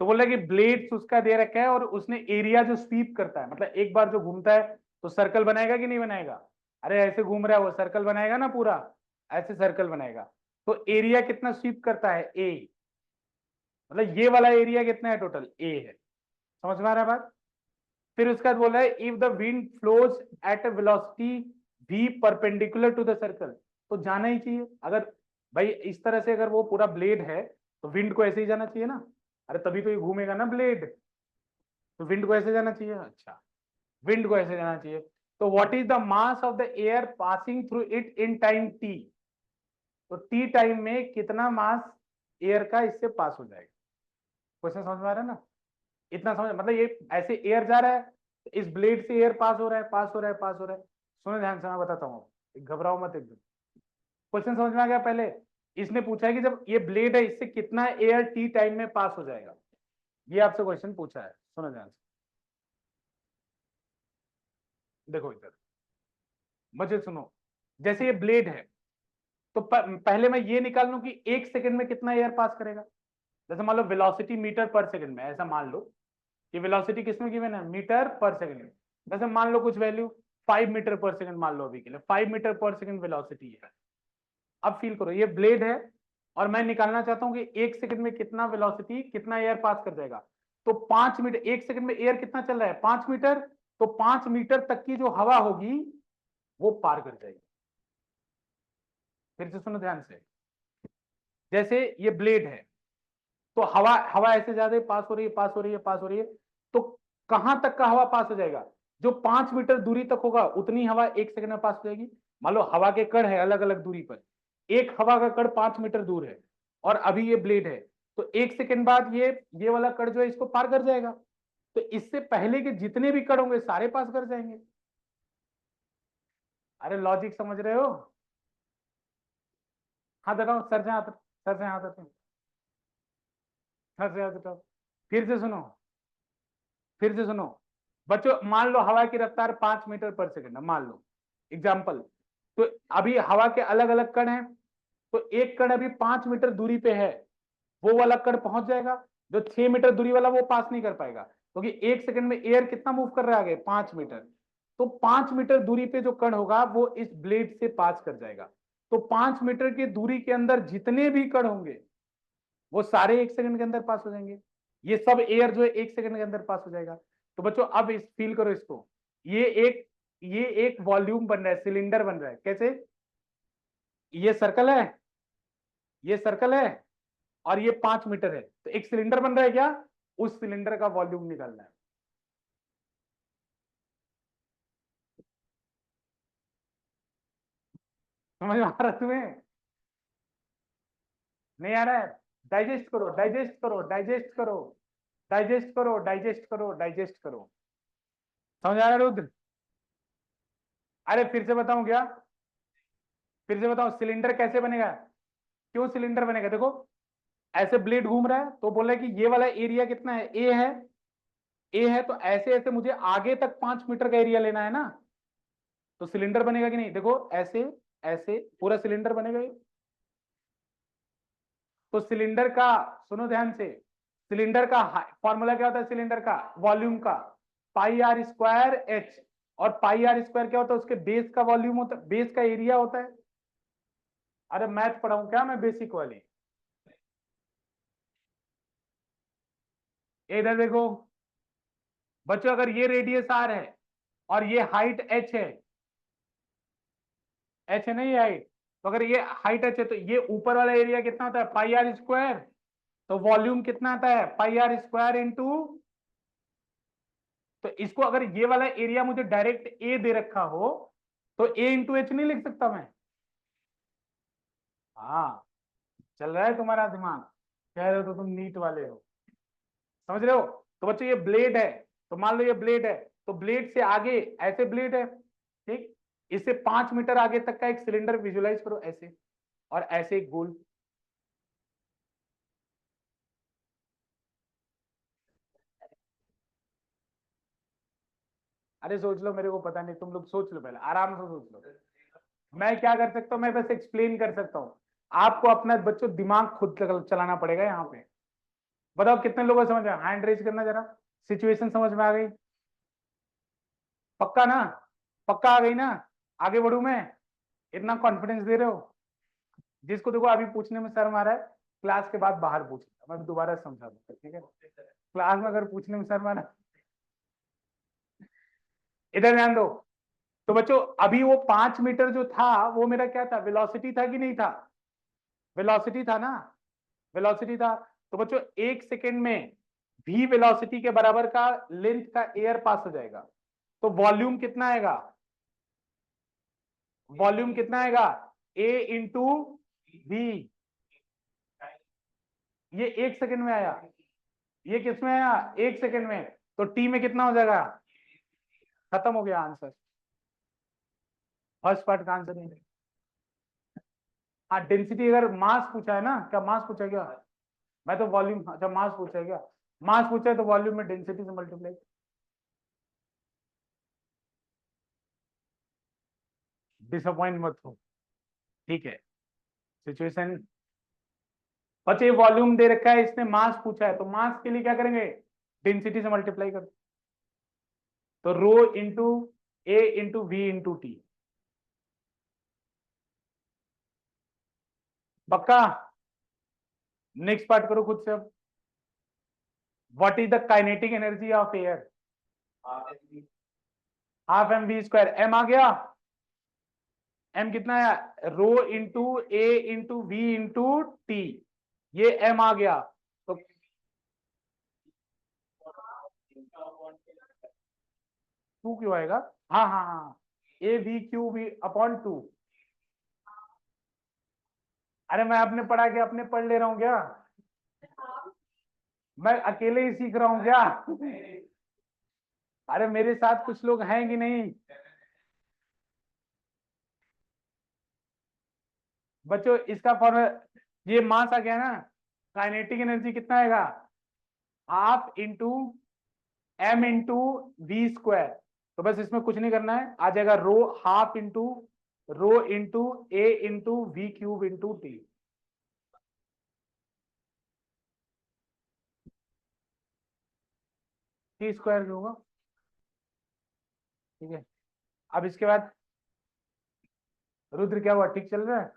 तो बोला कि ब्लेड्स उसका दे रखा है, और उसने एरिया जो स्वीप करता है, मतलब एक बार जो घूमता है तो सर्कल बनाएगा कि नहीं बनाएगा? अरे ऐसे घूम रहा है वो, सर्कल बनाएगा ना पूरा, ऐसे सर्कल बनाएगा। तो एरिया कितना स्वीप करता है? ए। मतलब ये वाला एरिया कितना है टोटल? ए है। समझ में आ रहा है बात? फिर उसके बाद बोल रहा है if the wind flows at a velocity v perpendicular to the circle, तो जाना ही चाहिए। अगर भाई इस तरह से अगर वो पूरा ब्लेड है तो विंड को ऐसे ही जाना चाहिए ना। अरे तभी तो ये घूमेगा ना ब्लेड, तो विंड को ऐसे जाना चाहिए। अच्छा, विंड को ऐसे जाना चाहिए। तो what is the mass of the air passing through it in time T? तो टी टाइम में कितना मास एयर का इससे पास हो जाएगा? क्वेश्चन समझ में आ रहा है ना? इतना समझ, मतलब ये ऐसे एयर जा रहा है, इस ब्लेड से एयर पास हो रहा है, पास हो रहा है, पास हो रहा है। सुनो ध्यान से, मैं बताता हूँ, घबराओ मत एकदम। क्वेश्चन समझ में आ गया? पहले इसने पूछा है कि जब ये ब्लेड है, इससे कितना एयर टी टाइम में पास हो जाएगा, ये आपसे क्वेश्चन पूछा है। सुनो ध्यान से, देखो इधर, मजे सुनो। जैसे ये ब्लेड है, तो पहले मैं ये निकाल लूं कि एक सेकंड में कितना एयर पास करेगा। जैसे मान लो वेलोसिटी मीटर पर सेकंड में, ऐसा मान लो कि वेलोसिटी किसमें गिवन है? मीटर पर सेकंड में। जैसे मान लो कुछ वैल्यू 5 मीटर पर सेकंड मान लो, अभी के लिए 5 मीटर पर सेकंड वेलोसिटी है। अब फील करो, ये ब्लेड है और मैं निकालना चाहता हूं कि एक सेकंड में कितना वेलोसिटी, कितना एयर पास कर जाएगा। तो 5 मीटर, एक सेकंड में एयर कितना चल रहा है? 5 मीटर। तो 5 मीटर तक की जो हवा होगी वो पार कर जाएगी। फिर से सुनो ध्यान से, जैसे ये ब्लेड है, तो हवा हवा ऐसे ज्यादा पास हो रही है, पास हो रही है, पास हो रही है। तो कहां तक का हवा पास हो जाएगा? जो 5 मीटर दूरी तक होगा उतनी हवा एक सेकंड में पास हो जाएगी। मान लो हवा के कण है अलग अलग दूरी पर, एक हवा का कण 5 मीटर दूर है और अभी ये ब्लेड है, तो 1 सेकंड बाद ये वाला कण जो है इसको पार कर जाएगा। तो इससे पहले के जितने भी कण होंगे सारे पास कर जाएंगे। अरे लॉजिक समझ रहे हो? हाँ दिखाओ, सर से हाथ, सर से हाथ रखो, सर से हाथ उठाओ। फिर से सुनो, फिर से सुनो बच्चों, मान लो हवा की रफ्तार 5 मीटर पर सेकंड है, मान लो एग्जाम्पल। तो अभी हवा के अलग अलग कण हैं, तो एक कण अभी 5 मीटर दूरी पे है, वो वाला कण पहुंच जाएगा। जो 6 मीटर दूरी वाला वो पास नहीं कर पाएगा, क्योंकि 1 सेकंड में एयर कितना मूव कर रहा है आगे, 5 मीटर। तो 5 मीटर दूरी पे जो कण होगा वो इस ब्लेड से पास कर जाएगा। तो 5 मीटर की दूरी के अंदर जितने भी कण होंगे वो सारे 1 सेकंड के अंदर पास हो जाएंगे। ये सब एयर जो है 1 सेकंड के अंदर पास हो जाएगा। तो बच्चों अब इस फील करो इसको, ये एक ये एक वॉल्यूम बन रहा है, सिलेंडर बन रहा है। कैसे? ये सर्कल है, ये सर्कल है, और ये 5 मीटर है, तो एक सिलेंडर बन रहा है क्या? उस सिलेंडर का वॉल्यूम निकालना है। समझ में आ रहा है तुम्हें? नहीं आ रहा है? डाइजेस्ट करो, डाइजेस्ट करो, डाइजेस्ट करो, डाइजेस्ट करो, डाइजेस्ट करो, डाइजेस्ट करो। समझ आ रहा है रुद्र? अरे फिर से बताऊं क्या? फिर से बताऊं सिलेंडर कैसे बनेगा? क्यों सिलेंडर बनेगा? देखो, ऐसे ब्लेड घूम रहा है, तो बोला है कि ये वाला एरिया कितना है, ए है, ए है, तो ऐसे ऐसे मुझे आगे तक 5 मीटर का एरिया लेना है ना, तो सिलेंडर बनेगा कि नहीं? देखो ऐसे ऐसे पूरा सिलेंडर बनेगा ये। तो सिलेंडर का, सुनो ध्यान से, सिलेंडर का फॉर्मूला क्या होता है? सिलेंडर का वॉल्यूम का पाई आर स्क्वायर एच, और पाई आर स्क्वायर क्या होता है? उसके बेस का वॉल्यूम होता है, बेस का एरिया होता है। अरे मैथ पढ़ाऊं क्या मैं बेसिक वाली? इधर देखो बच्चों, अगर ये रेडियस आर है और ये हाइट एच है, एच है ना ये हाइट, तो अगर ये हाइट एच है तो ये ऊपर वाला एरिया कितना होता है? पाई आर स्क्वायर। तो वॉल्यूम कितना आता है? पाई आर स्क्वायर इंटू, तो इसको अगर ये वाला एरिया मुझे डायरेक्ट ए दे रखा हो तो ए इंटू एच नहीं लिख सकता मैं? हाँ, चल रहा है तुम्हारा दिमाग? कह रहे हो तो तुम नीट वाले हो, समझ रहे हो? तो बच्चों ये ब्लेड है, तो मान लो ये ब्लेड है, तो ब्लेड से आगे ऐसे ब्लेड है, ठीक, इससे 5 मीटर आगे तक का एक सिलेंडर विजुलाइज करो ऐसे, और ऐसे एक गोल। अरे सोच लो, मेरे को पता नहीं, तुम लोग सोच लो, पहले आराम से सोच लो। मैं क्या कर सकता हूँ? मैं बस एक्सप्लेन कर सकता हूँ। आपको अपना बच्चों दिमाग खुद चलाना पड़ेगा यहाँ पे। बताओ कितने लोगों को समझ में? हैंड रेज करना जरा, सिचुएशन समझ में आ गई? पक्का ना? पक्का आ गई ना? आगे बढ़ू मैं? इतना कॉन्फिडेंस दे रहे हो? जिसको देखो अभी पूछने में शर्म आ रहा है, क्लास के बाद बाहर पूछना, मैं दोबारा समझा दूंगा, ठीक है? क्लास में अगर पूछने में शर्म आ रहा है, इधर ध्यान दो। तो बच्चों अभी वो 5 मीटर जो था वो मेरा क्या था? वेलोसिटी था कि नहीं था? वेलोसिटी था ना? वेलोसिटी था। तो बच्चों 1 सेकेंड में v वेलोसिटी के बराबर का लेंथ का एयर पास हो जाएगा। तो वॉल्यूम कितना आएगा? वॉल्यूम कितना आएगा? a into V. ये 1 सेकेंड में आया, ये किस में आया? 1 सेकेंड में। तो टी में कितना हो जाएगा? खत्म हो गया आंसर, फर्स्ट पार्ट का आंसर नहीं। हाँ डेंसिटी, अगर मास पूछा है ना, क्या मास पूछा है क्या? मैं तो वॉल्यूम, अच्छा मास पूछा है क्या? मास पूछा है तो वॉल्यूम में डेंसिटी से मल्टीप्लाई। डिसअपॉइंट मत हो, ठीक है? सिचुएशन, बच्चे वॉल्यूम दे रखा है, इसने मास पूछा है, तो मास के लिए क्या करेंगे? डेंसिटी से मल्टीप्लाई कर, तो rho into A into V into T. पक्का? नेक्स्ट पार्ट करो खुद से अब। What is the kinetic energy of air? Half M V square, M आ गया। एम कितना है? Rho into A into V into T, ये एम आ गया। तो टू क्यों आएगा? हाँ हाँ हाँ, A V Q V upon two. अरे मैं अपने पढ़ा के अपने पढ़ ले रहा हूँ क्या? मैं अकेले ही सीख रहा हूँ क्या? अरे मेरे साथ कुछ लोग हैं कि नहीं? बच्चों इसका फॉर्मूला, ये मास आ गया ना, काइनेटिक एनर्जी कितना आएगा? Half into M into V square. तो बस इसमें कुछ नहीं करना है, आ जाएगा rho half into rho into A into V cube into T. T square भी होगा। ठीक है, अब इसके बाद रुद्र क्या हुआ, ठीक चल रहा है?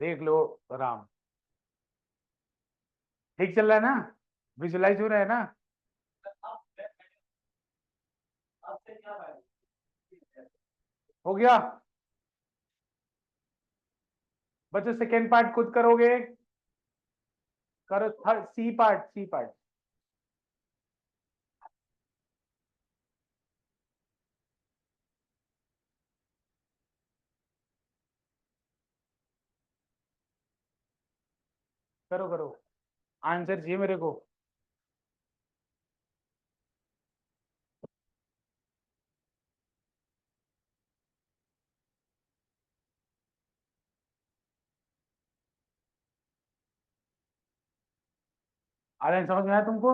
देख लो राम, ठीक चल रहा है ना? विजुलाइज हो रहा है ना? हो गया। बच्चों सेकेंड पार्ट खुद करोगे, करो। Third C part, C part करो करो, आंसर चाहिए मेरे को। अरे समझ में आया तुमको?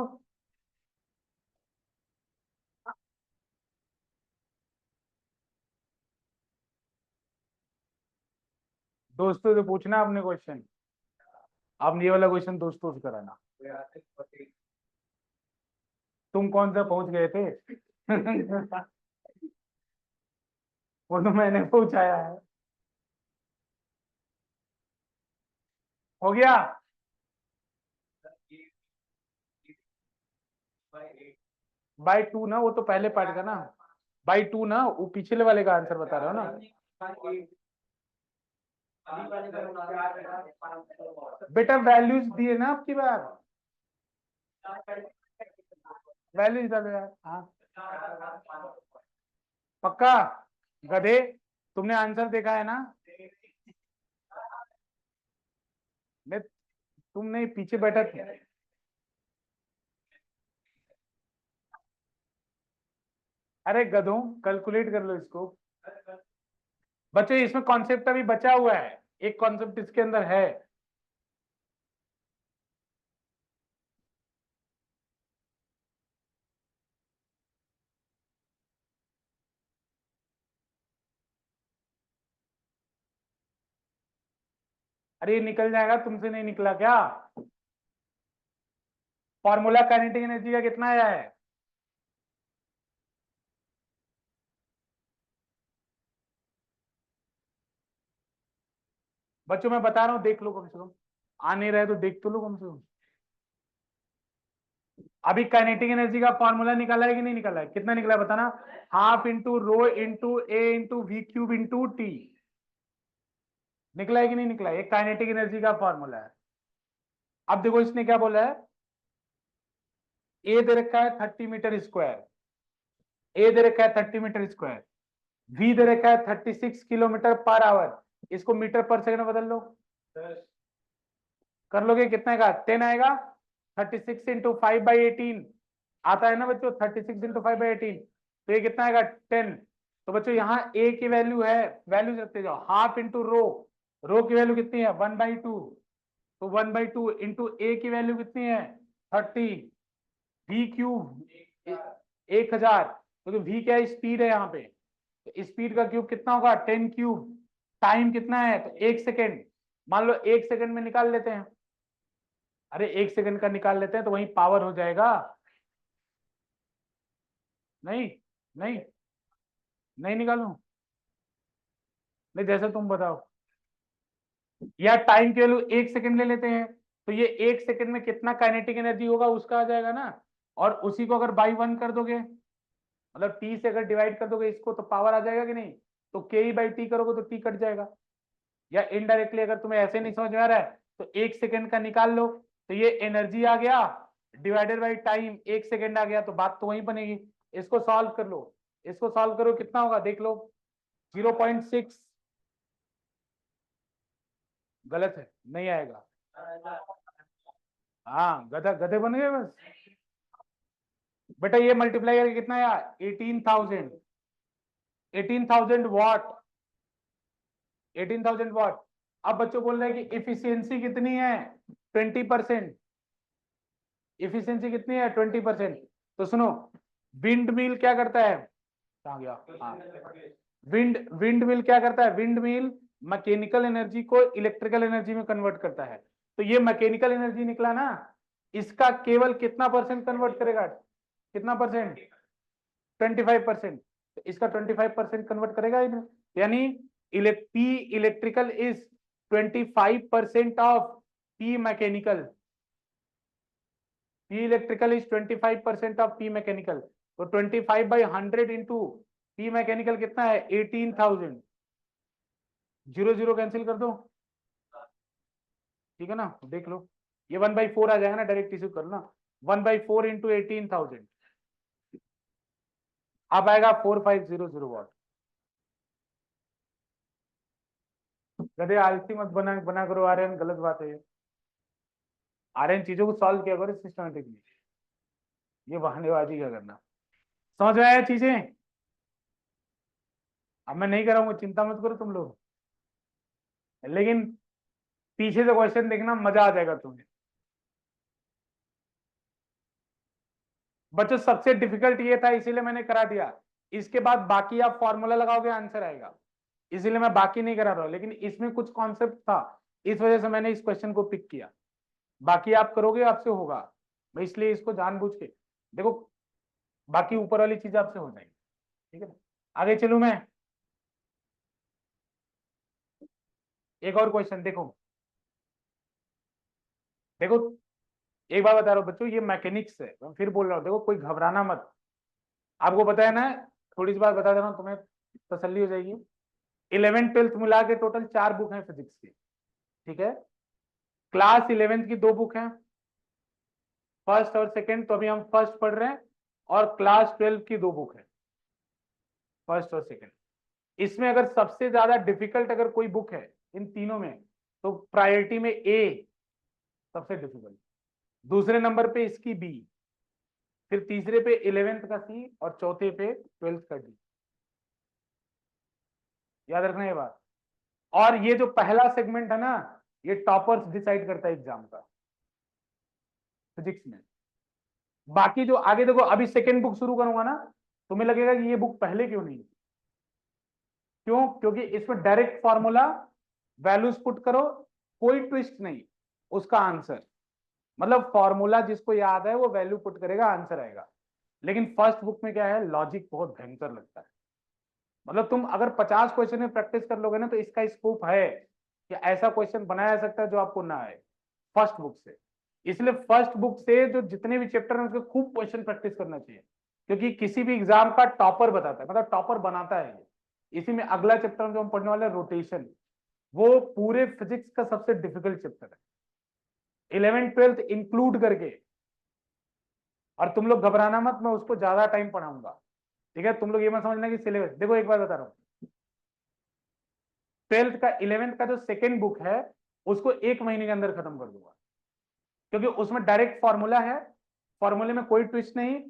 दोस्तों से पूछना आपने क्वेश्चन, आपने ये वाला क्वेश्चन दोस्तों से कराना। तुम कौन सा पहुंच गए थे? वो तो मैंने पहुंचाया है। हो गया। बाई टू ना, वो तो पहले पार्ट का ना। बाई टू ना, वो पिछले वाले का आंसर बता रहे हो ना? बेटा वैल्यूज दिए ना आपकी बार, वैल्यूज डालो यार। हाँ पक्का? गधे, तुमने आंसर देखा है ना? मैं, तुम नहीं, पीछे बैठा था। अरे गधों, कैलकुलेट कर लो इसको। बच्चों इसमें कॉन्सेप्ट अभी बचा हुआ है, एक कॉन्सेप्ट इसके अंदर है। अरे ये निकल जाएगा, तुमसे नहीं निकला क्या? फॉर्मूला काइनेटिक एनर्जी का कितना आया है? बच्चों मैं बता रहा हूँ, देख लो कम से कम। आ नहीं रहे तो देख तो लो कम से कम। अभी काइनेटिक एनर्जी का फॉर्मूला निकाला है कि नहीं निकाला है? कितना निकला है बताना। Half into rho into A into V cube into T. निकला है कि नहीं निकला है? ये काइनेटिक एनर्जी का फॉर्मूला है। अब देखो इसने क्या बोला है, ए दे रखा है 30 मीटर स्क्वायर, ए दे रखा है 30 मीटर स्क्वायर, वी दे रखा है 36 किलोमीटर पर आवर। इसको मीटर पर सेकंड में बदल लो, कर लोगे कितना आएगा? 10 आएगा। 36 इंटू 5/18 आता है ना बच्चों, 36 इंटू 5/18, तो ये कितना आएगा? 10। तो बच्चों यहाँ ए की वैल्यू है, वैल्यू रखते जाओ, हाफ इंटू रो, रो की वैल्यू कितनी है? 1/2, तो 1/2 इंटू ए की वैल्यू कितनी है? 30, वी क्यूब 1000, क्योंकि वी क्या है? स्पीड है यहाँ पे, तो स्पीड का क्यूब कितना होगा? 10 क्यूब। टाइम कितना है? तो 1 सेकेंड। मान लो 1 सेकेंड में निकाल लेते हैं। अरे 1 सेकेंड का निकाल लेते हैं तो वही पावर हो जाएगा। नहीं, नहीं, नहीं निकालू, नहीं जैसे तुम बताओ। या टाइम की वैल्यू 1 सेकेंड ले लेते हैं, तो ये 1 सेकेंड में कितना काइनेटिक एनर्जी होगा उसका आ जाएगा ना। और उसी को अगर बाई वन कर दोगे, मतलब टी से अगर डिवाइड कर दोगे इसको, तो पावर आ जाएगा कि नहीं? तो के ई बाई टी करोगे तो टी कट जाएगा। या इनडायरेक्टली अगर तुम्हें ऐसे नहीं समझ में आ रहा है तो 1 सेकेंड का निकाल लो, तो ये एनर्जी आ गया डिवाइडेड बाई टाइम, 1 सेकेंड आ गया, तो बात तो वही बनेगी। इसको सॉल्व कर लो, इसको सॉल्व करो, कितना होगा देख लो। 0.6, गलत है, नहीं आएगा। हाँ, गधा गधे बन गए बस। बेटा ये मल्टीप्लाई करके कितना आया? 18,000। 18,000 वॉट। 18,000 वॉट। अब बच्चों बोल रहे हैं कि इफिशियंसी कितनी है? 20%। इफिशियंसी कितनी है? 20%। तो सुनो, विंड मिल क्या करता है? कहाँ गया? हाँ, विंड विंड मिल क्या करता है? विंड मिल मैकेनिकल एनर्जी को इलेक्ट्रिकल एनर्जी में कन्वर्ट करता है। तो ये मैकेनिकल एनर्जी निकला ना, इसका केवल कितना परसेंट कन्वर्ट करेगा? कितना परसेंट? 25%। तो इसका 25% कन्वर्ट करेगा ही नहीं। यानी P electrical is 25% of P mechanical. P electrical is 25% of P mechanical. तो 25/100 इंटू पी मैकेनिकल कितना है? 18,000। 0 0 कैंसिल कर दो, ठीक है ना? देख लो, ये 1/4 आ जाएगा ना, डायरेक्ट इशू कर ना। 1/4 इंटू 18,000 अब आएगा 4500 वॉट। गधे आलसी मत बना बना करो आर्यन, गलत बात है ये। आर्यन चीजों को सॉल्व किया करो सिस्टमेटिकली, ये बहानेबाजी क्या करना। समझ में आया चीजें? अब मैं नहीं कराऊंगा, चिंता मत करो तुम लोग, लेकिन पीछे से क्वेश्चन देखना, मजा आ जाएगा तुम्हें। बच्चों सबसे डिफिकल्ट ये था, इसीलिए मैंने करा दिया। इसके बाद बाकी आप फॉर्मूला लगाओगे, आंसर आएगा। इसीलिए मैं बाकी नहीं करा रहा हूं, लेकिन इसमें कुछ कॉन्सेप्ट था, इस वजह से मैंने इस क्वेश्चन को पिक किया। बाकी आप करोगे, आपसे होगा। मैं इसलिए इसको जानबूझ के, देखो, बाकी ऊपर वाली चीज आपसे हो जाएगी, ठीक है ना? आगे चलूं मैं, एक और क्वेश्चन देखो। देखो, एक बार बता रहा हूँ बच्चों, ये मैकेनिक्स है, मैं फिर बोल रहा हूँ, देखो कोई घबराना मत। आपको पता है ना, थोड़ी सी बात बता दे रहा हूँ, तुम्हें तसल्ली हो जाएगी। 11th 12th मिला के टोटल 4 बुक हैं फिजिक्स की, ठीक है? क्लास 11th की 2 बुक हैं, फर्स्ट और सेकंड, तो अभी हम फर्स्ट पढ़ रहे हैं। और क्लास 12 की 2 बुक है, फर्स्ट और सेकंड। इसमें अगर सबसे ज्यादा डिफिकल्ट अगर कोई बुक है इन तीनों में, तो प्रायोरिटी में ए सबसे डिफिकल्ट, दूसरे नंबर पे इसकी बी, फिर तीसरे पे 11th का सी, और चौथे पे 12th का डी। याद रखना ये बात। और ये जो पहला सेगमेंट है ना, ये टॉपर्स डिसाइड करता है एग्जाम का फिजिक्स में। बाकी जो आगे देखो, अभी सेकेंड बुक शुरू करूंगा ना, तुम्हें लगेगा कि ये बुक पहले क्यों नहीं? क्यों? क्योंकि इसमें डायरेक्ट फॉर्मूला, वैल्यूज पुट करो, कोई ट्विस्ट नहीं, उसका आंसर। मतलब फॉर्मूला जिसको याद है वो वैल्यू पुट करेगा, आंसर आएगा। लेकिन फर्स्ट बुक में क्या है, लॉजिक बहुत भयंकर लगता है। मतलब तुम अगर 50 क्वेश्चन में प्रैक्टिस कर लोगे ना, तो इसका स्कोप है कि ऐसा क्वेश्चन बनाया जा सकता है जो आपको ना आए फर्स्ट बुक से। इसलिए फर्स्ट बुक से जो जितने भी चैप्टर हैं उसके खूब क्वेश्चन प्रैक्टिस करना चाहिए, क्योंकि किसी भी एग्जाम का टॉपर बताता है, मतलब टॉपर बनाता है ये। इसी में अगला चैप्टर जो हम पढ़ने वाले हैं, रोटेशन, वो पूरे फिजिक्स का सबसे डिफिकल्ट चैप्टर है, 11th 12th इंक्लूड करके। और तुम लोग घबराना मत, मैं उसको ज्यादा टाइम पढ़ाऊंगा, ठीक है? तुम लोग ये मत समझना कि सिलेबस, देखो एक बार बता रहा हूँ, 12th का 11th का जो सेकेंड बुक है, उसको 1 महीने के अंदर खत्म कर दूंगा, क्योंकि उसमें डायरेक्ट फॉर्मूला है, फॉर्मूले में कोई ट्विस्ट नहीं।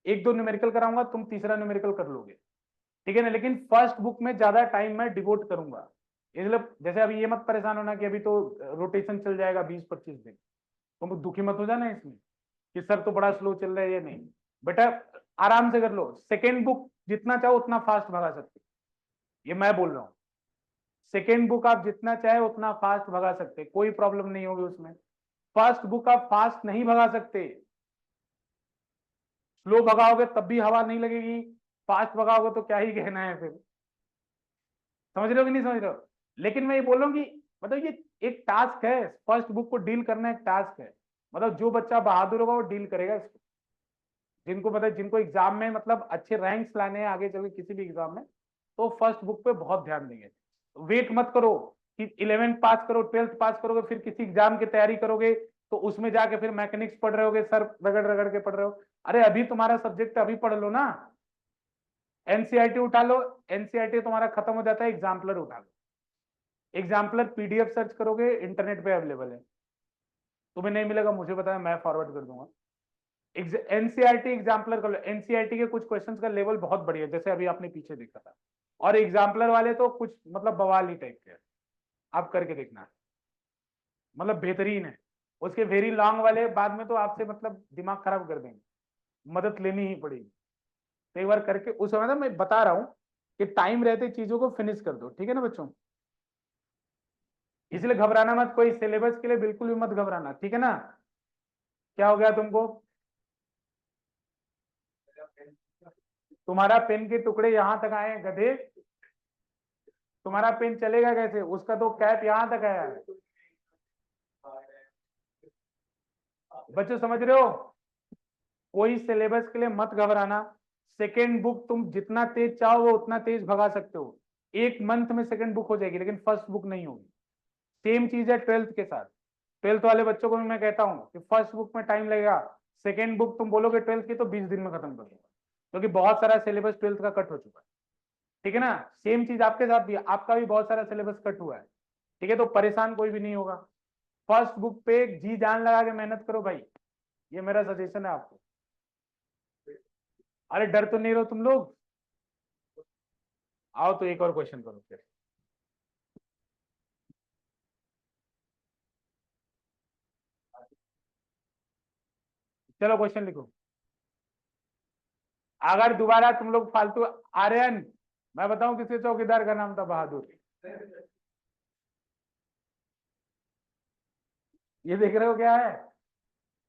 1 2 न्यूमेरिकल कराऊंगा, तुम तीसरा न्यूमेरिकल कर लोगे, ठीक है ना? लेकिन फर्स्ट बुक में ज्यादा टाइम मैं डिवोट करूंगा। इसलिए जैसे अभी ये मत परेशान होना कि अभी तो रोटेशन चल जाएगा 20 25 दिन, तुम दुखी मत हो जाना इसमें कि सर तो बड़ा स्लो चल रहा है, ये नहीं। बेटा आराम से कर लो, सेकेंड बुक जितना चाहो उतना फास्ट भगा सकते, ये मैं बोल रहा हूँ। सेकेंड बुक आप जितना चाहे उतना फास्ट भगा सकते, कोई प्रॉब्लम नहीं होगी उसमें। फर्स्ट बुक आप फास्ट नहीं भगा सकते, स्लो भगाओगे तब भी हवा नहीं लगेगी, फास्ट भगाओगे तो क्या ही कहना है फिर। समझ रहे हो कि नहीं समझ रहे हो? लेकिन मैं ये बोल रहा हूँ कि मतलब ये एक टास्क है, फर्स्ट बुक को डील करना एक टास्क है। मतलब जो बच्चा बहादुर होगा वो डील करेगा इसको। जिनको मतलब जिनको एग्जाम में मतलब अच्छे रैंक्स लाने हैं आगे चल के किसी भी एग्जाम में, तो फर्स्ट बुक पे बहुत ध्यान देंगे। वेट मत करो कि 11th पास करो, 12th पास करोगे, फिर किसी एग्जाम की तैयारी करोगे तो उसमें जाके फिर मैकेनिक्स पढ़ रहे होगे, सर रगड़ रगड़ के पढ़ रहे हो। अरे अभी तुम्हारा सब्जेक्ट अभी पढ़ लो ना, एनसीईआरटी उठा लो, एनसीईआरटी तुम्हारा खत्म हो जाता है, एग्जाम्पलर उठा लो, एग्जाम्पलर पीडीएफ सर्च करोगे, इंटरनेट पे अवेलेबल है, तुम्हें नहीं मिलेगा मुझे बताया, मैं फॉरवर्ड कर दूंगा। एनसीईआरटी एग्जाम्पलर कर लो, एनसीईआरटी के कुछ क्वेश्चंस का लेवल बहुत बढ़िया, जैसे अभी आपने पीछे देखा था, और एग्जाम्पलर वाले तो कुछ मतलब बवाल ही टाइप के, आप करके देखना, मतलब बेहतरीन है। उसके वेरी लॉन्ग वाले बाद में तो आपसे मतलब दिमाग खराब कर देंगे, मदद लेनी ही पड़ेगी। तो एक बार करके उस समय ना मैं बता रहा हूँ कि टाइम रहते चीजों को फिनिश कर दो, ठीक है ना बच्चों। इसलिए घबराना मत, कोई सिलेबस के लिए बिल्कुल भी मत घबराना, ठीक है ना। क्या हो गया तुमको, तुम्हारा पेन के टुकड़े यहां तक आए हैं गधे, तुम्हारा पेन चलेगा कैसे, उसका तो कैप यहां तक आया है। बच्चों समझ रहे हो, कोई सिलेबस के लिए मत घबराना। सेकेंड बुक तुम जितना तेज चाहो वो उतना तेज भगा सकते हो, एक मंथ में सेकेंड बुक हो जाएगी, लेकिन फर्स्ट बुक नहीं होगी। सेम चीज है ट्वेल्थ के साथ, ट्वेल्थ वाले बच्चों को भी मैं कहता हूँ कि फर्स्ट बुक में टाइम लगेगा, सेकेंड बुक तुम बोलोगे ट्वेल्थ की तो 20 दिन में खत्म कर दूंगा, क्योंकि बहुत सारा सिलेबस ट्वेल्थ का कट हो चुका है, ठीक है ना। सेम चीज आपके साथ भी, आपका भी बहुत सारा सिलेबस कट हुआ है, ठीक है, तो परेशान कोई भी नहीं होगा। फर्स्ट बुक पे जी जान लगा के मेहनत करो भाई, ये मेरा सजेशन है आपको। अरे डर तो नहीं रहो तुम लोग, आओ तो एक और क्वेश्चन करो फिर। चलो क्वेश्चन लिखो। अगर दोबारा तुम लोग फालतू, आर्यन, मैं बताऊं किसके चौकीदार का नाम था, बहादुर। ये देख रहे हो क्या है,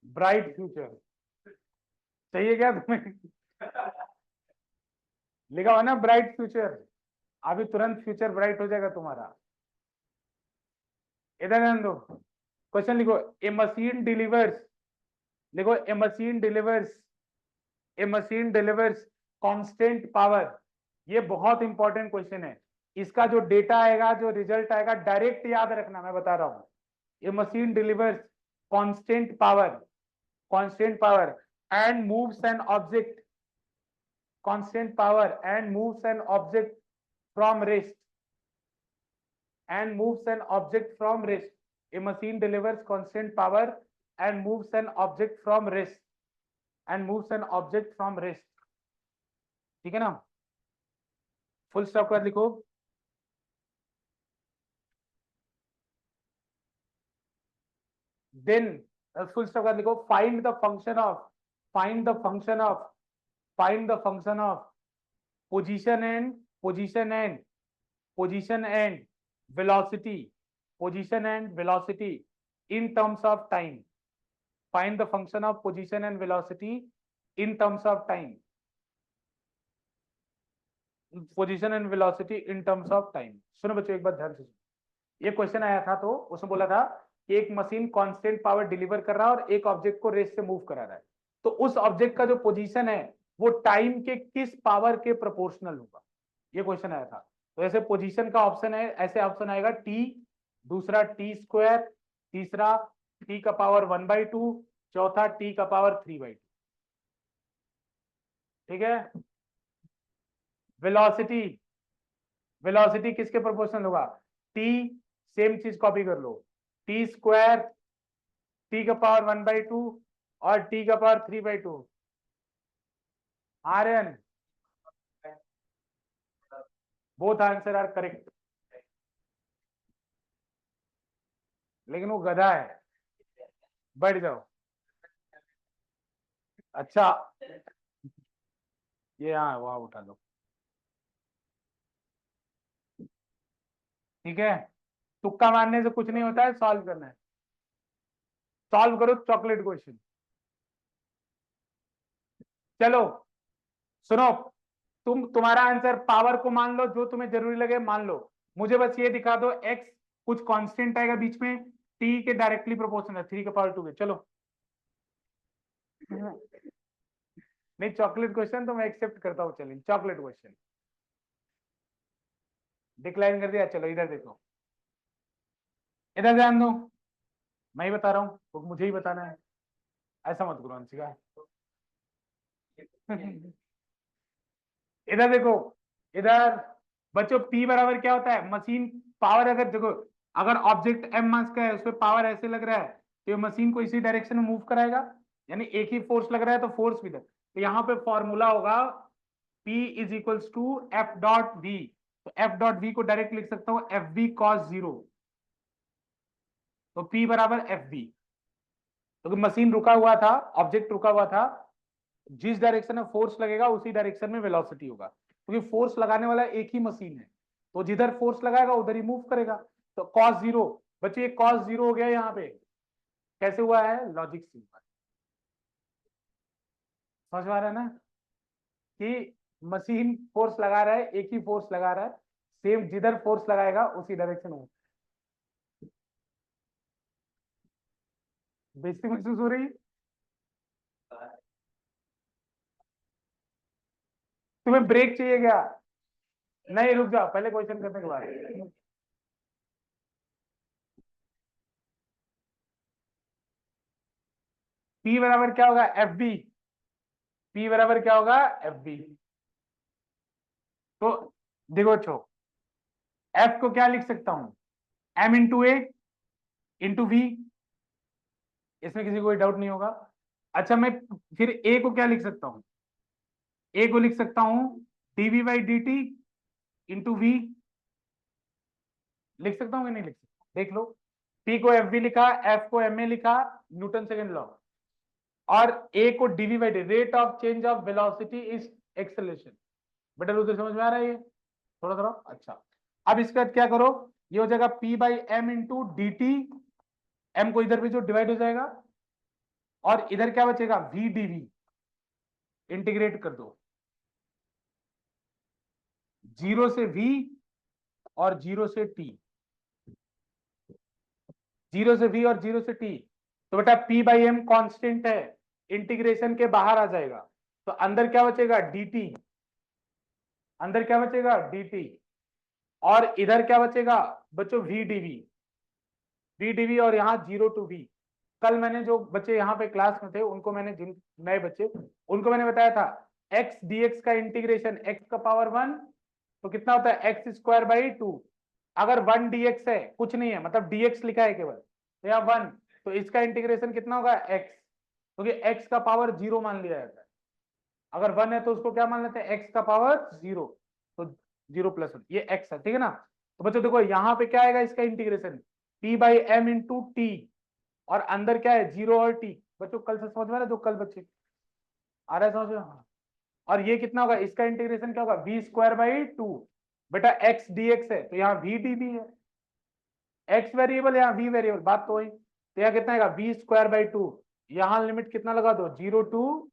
ब्राइट फ्यूचर, चाहिए क्या तुम्हें? लिखा हुआ ना ब्राइट फ्यूचर, अभी तुरंत फ्यूचर ब्राइट हो जाएगा तुम्हारा। इधर ध्यान दो, क्वेश्चन लिखो। ए मशीन डिलीवर्स, लिखो ए मशीन डिलीवर्स, ए मशीन डिलीवर्स कांस्टेंट पावर। ये बहुत इंपॉर्टेंट क्वेश्चन है, इसका जो डेटा आएगा, जो रिजल्ट आएगा, डायरेक्ट याद रखना, मैं बता रहा हूं। A machine delivers constant power, constant power and moves an object, constant power and moves an object from rest, and moves an object from rest. A machine delivers constant power and moves an object from rest, and moves an object from rest, ठीक है ना। Full stop कर लिखो। Then full stop कर लिखो, find the function of, find the function of, find the function of position and, position and, position and velocity, position and velocity in terms of time. Find the function of position and velocity in terms of time. Position and velocity in terms of time. सुनो बच्चों एक बार ध्यान से सुनो, ये question आया था तो उसमें बोला था कि एक मशीन कांस्टेंट पावर डिलीवर कर रहा है और एक ऑब्जेक्ट को रेस से मूव करा रहा है, तो उस ऑब्जेक्ट का जो पोजीशन है वो टाइम के किस पावर के प्रोपोर्शनल होगा, ये क्वेश्चन आया था। तो ऐसे पोजीशन का ऑप्शन है, ऐसे ऑप्शन आएगा टी, दूसरा टी स्क्वायर, तीसरा टी का पावर 1/2, चौथा टी का पावर 3/2, ठीक है। वेलोसिटी, वेलोसिटी किसके प्रोपोर्शनल होगा, टी, सेम चीज कॉपी कर लो, टी स्क्वायर, टी का पावर 1/2 और टी का power 3/2। Aryan, both answer are correct, लेकिन वो गधा है, बैठ जाओ। अच्छा, ये हाँ वहां उठा लो, ठीक है। तुक्का मारने से कुछ नहीं होता है, सॉल्व करना है, सॉल्व करो चॉकलेट क्वेश्चन। चलो सुनो, तुम्हारा आंसर पावर को मान लो, जो तुम्हें जरूरी लगे मान लो, मुझे बस ये दिखा दो एक्स कुछ कांस्टेंट आएगा बीच में, टी के डायरेक्टली प्रोपोर्शनल है 3 का पावर 2 के। चलो नहीं, चॉकलेट क्वेश्चन तो मैं एक्सेप्ट करता हूँ, चलिए चॉकलेट क्वेश्चन डिक्लाइन कर दिया। चलो इधर देखो, इधर ध्यान दो, मैं ही बता रहा हूँ तो मुझे ही बताना है, ऐसा मत करो अंशिका। इधर देखो, इधर बच्चों P बराबर क्या होता है, मशीन पावर अगर देखो, अगर ऑब्जेक्ट m मास का है उस पर पावर ऐसे लग रहा है तो ये मशीन को इसी डायरेक्शन में मूव कराएगा, यानी एक ही फोर्स लग रहा है तो फोर्स भी तो यहाँ पे फॉर्मूला होगा P is equals to F dot V. तो एफ डॉट वी को डायरेक्ट लिख सकता हूँ एफ बी कॉस जीरो, तो P बराबर एफ बी। तो मशीन रुका हुआ था, ऑब्जेक्ट रुका हुआ था, जिस डायरेक्शन में फोर्स लगेगा उसी डायरेक्शन में वेलोसिटी होगा, क्योंकि फोर्स लगाने वाला एक ही मशीन है, तो जिधर फोर्स लगाएगा उधर ही मूव करेगा। तो कॉस जीरो, बच्चे ये कॉस जीरो हो गया यहाँ पे, कैसे हुआ है, लॉजिक से हुआ है। समझ में आ रहा है ना कि मशीन फोर्स लगा रहा है, एक ही फोर्स लगा रहा है, सेम जिधर फोर्स लगाएगा उसी डायरेक्शन में। बेइज्जती महसूस हो रही है? तुम्हें ब्रेक चाहिए क्या? नहीं रुक जाओ, पहले क्वेश्चन करने के बाद। P बराबर क्या होगा, एफ बी। P बराबर क्या होगा, एफ बी। तो देखो छो, F को क्या लिख सकता हूं, M into A into V, इसमें किसी को कोई डाउट नहीं होगा। अच्छा मैं फिर A को क्या लिख सकता हूं, A को लिख सकता हूं dv by D T into V, लिख सकता हूं कि नहीं लिख सकता, देख लो। P को एफ बी लिखा, F को एम ए लिखा, न्यूटन सेकेंड लॉ, और A को dv by D, rate of change of velocity is acceleration. बेटा उधर समझ में आ रहा है ये थोड़ा थोड़ा? अच्छा अब इसके बाद क्या करो, ये हो जाएगा P by M into D T, M को इधर भी जो डिवाइड हो जाएगा, और इधर क्या बचेगा, वी डी वी, इंटीग्रेट कर दो, जीरो से v और जीरो से t, जीरो से v और जीरो से t। तो बेटा P बाई एम कॉन्स्टेंट है, इंटीग्रेशन के बाहर आ जाएगा, तो अंदर क्या बचेगा, dt, अंदर क्या बचेगा, dt, और इधर क्या बचेगा बच्चों, वी डीवी, वी डीवी, और यहाँ जीरो टू वी। कल मैंने जो बच्चे यहाँ पे क्लास में थे उनको मैंने, जिन नए बच्चे, उनको मैंने बताया था x dx का इंटीग्रेशन x का पावर वन, तो कितना होता है एक्स स्क्वायर बाई टू। अगर वन dx है, कुछ नहीं है, मतलब dx लिखा है केवल, तो यहाँ वन, तो इसका इंटीग्रेशन कितना होगा x, क्योंकि x का पावर जीरो मान लिया जाता है, अगर वन है तो उसको क्या मान लेते हैं, x का पावर जीरो, तो जीरो प्लस ये x है, ठीक है ना। तो बच्चों देखो यहाँ पे क्या आएगा, इसका integration p by M into T, और अंदर क्या है, जीरो और टी। बच्चों कल से समझ में आ रहा है, जो कल बच्चे आ रहा है समझ में, हाँ। और ये कितना होगा, इसका इंटीग्रेशन क्या होगा, वी स्क्वायर बाई टू, बेटा एक्स डी एक्स है तो यहाँ वी डी भी है, एक्स वेरिएबल यहाँ वी वेरिएबल, बात तो वही, तो यहाँ कितना आएगा, वी स्क्वायर बाई टू, यहाँ लिमिट कितना लगा दो, जीरो टू,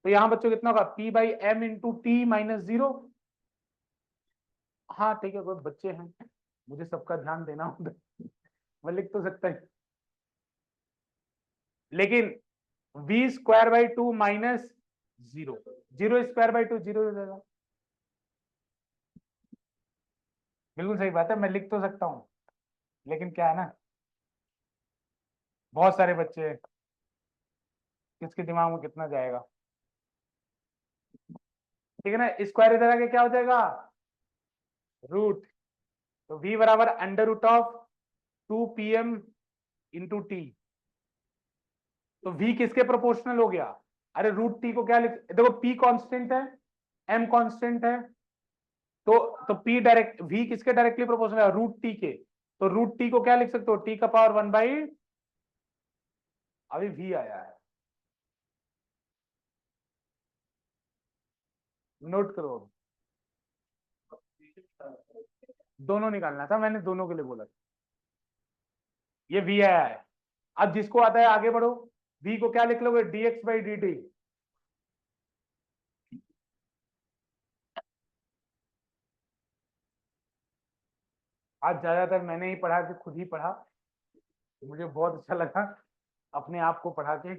तो यहाँ बच्चों कितना होगा, P by M into T minus zero. हाँ ठीक है, कोई बच्चे हैं, मुझे सबका ध्यान देना होता है, मैं लिख तो सकता है, लेकिन V square by two minus zero, zero square by two zero हो जाएगा। बिल्कुल सही बात है, मैं लिख तो सकता हूँ, लेकिन क्या है ना, बहुत सारे बच्चे हैं, किसके दिमाग में कितना जाएगा, ठीक है ना। स्क्वायर इधर आके क्या हो जाएगा, रूट, तो v बराबर under root of two P M into T, तो v किसके प्रोपोर्शनल हो गया, अरे रूट टी को क्या लिख, देखो p कांस्टेंट है, m कांस्टेंट है, तो p डायरेक्ट, v किसके डायरेक्टली प्रोपोर्शनल है, रूट टी के, तो रूट टी को क्या लिख सकते हो, t का पावर वन बाई, अभी v आया है, नोट करो, दोनों निकालना था, मैंने दोनों के लिए बोला, ये v आया है। अब जिसको आता है आगे बढ़ो, v को क्या लिख लोगे, dx बाई डी टी, आज ज्यादातर मैंने ही पढ़ा कि खुद ही पढ़ा, मुझे बहुत अच्छा लगा अपने आप को पढ़ा के,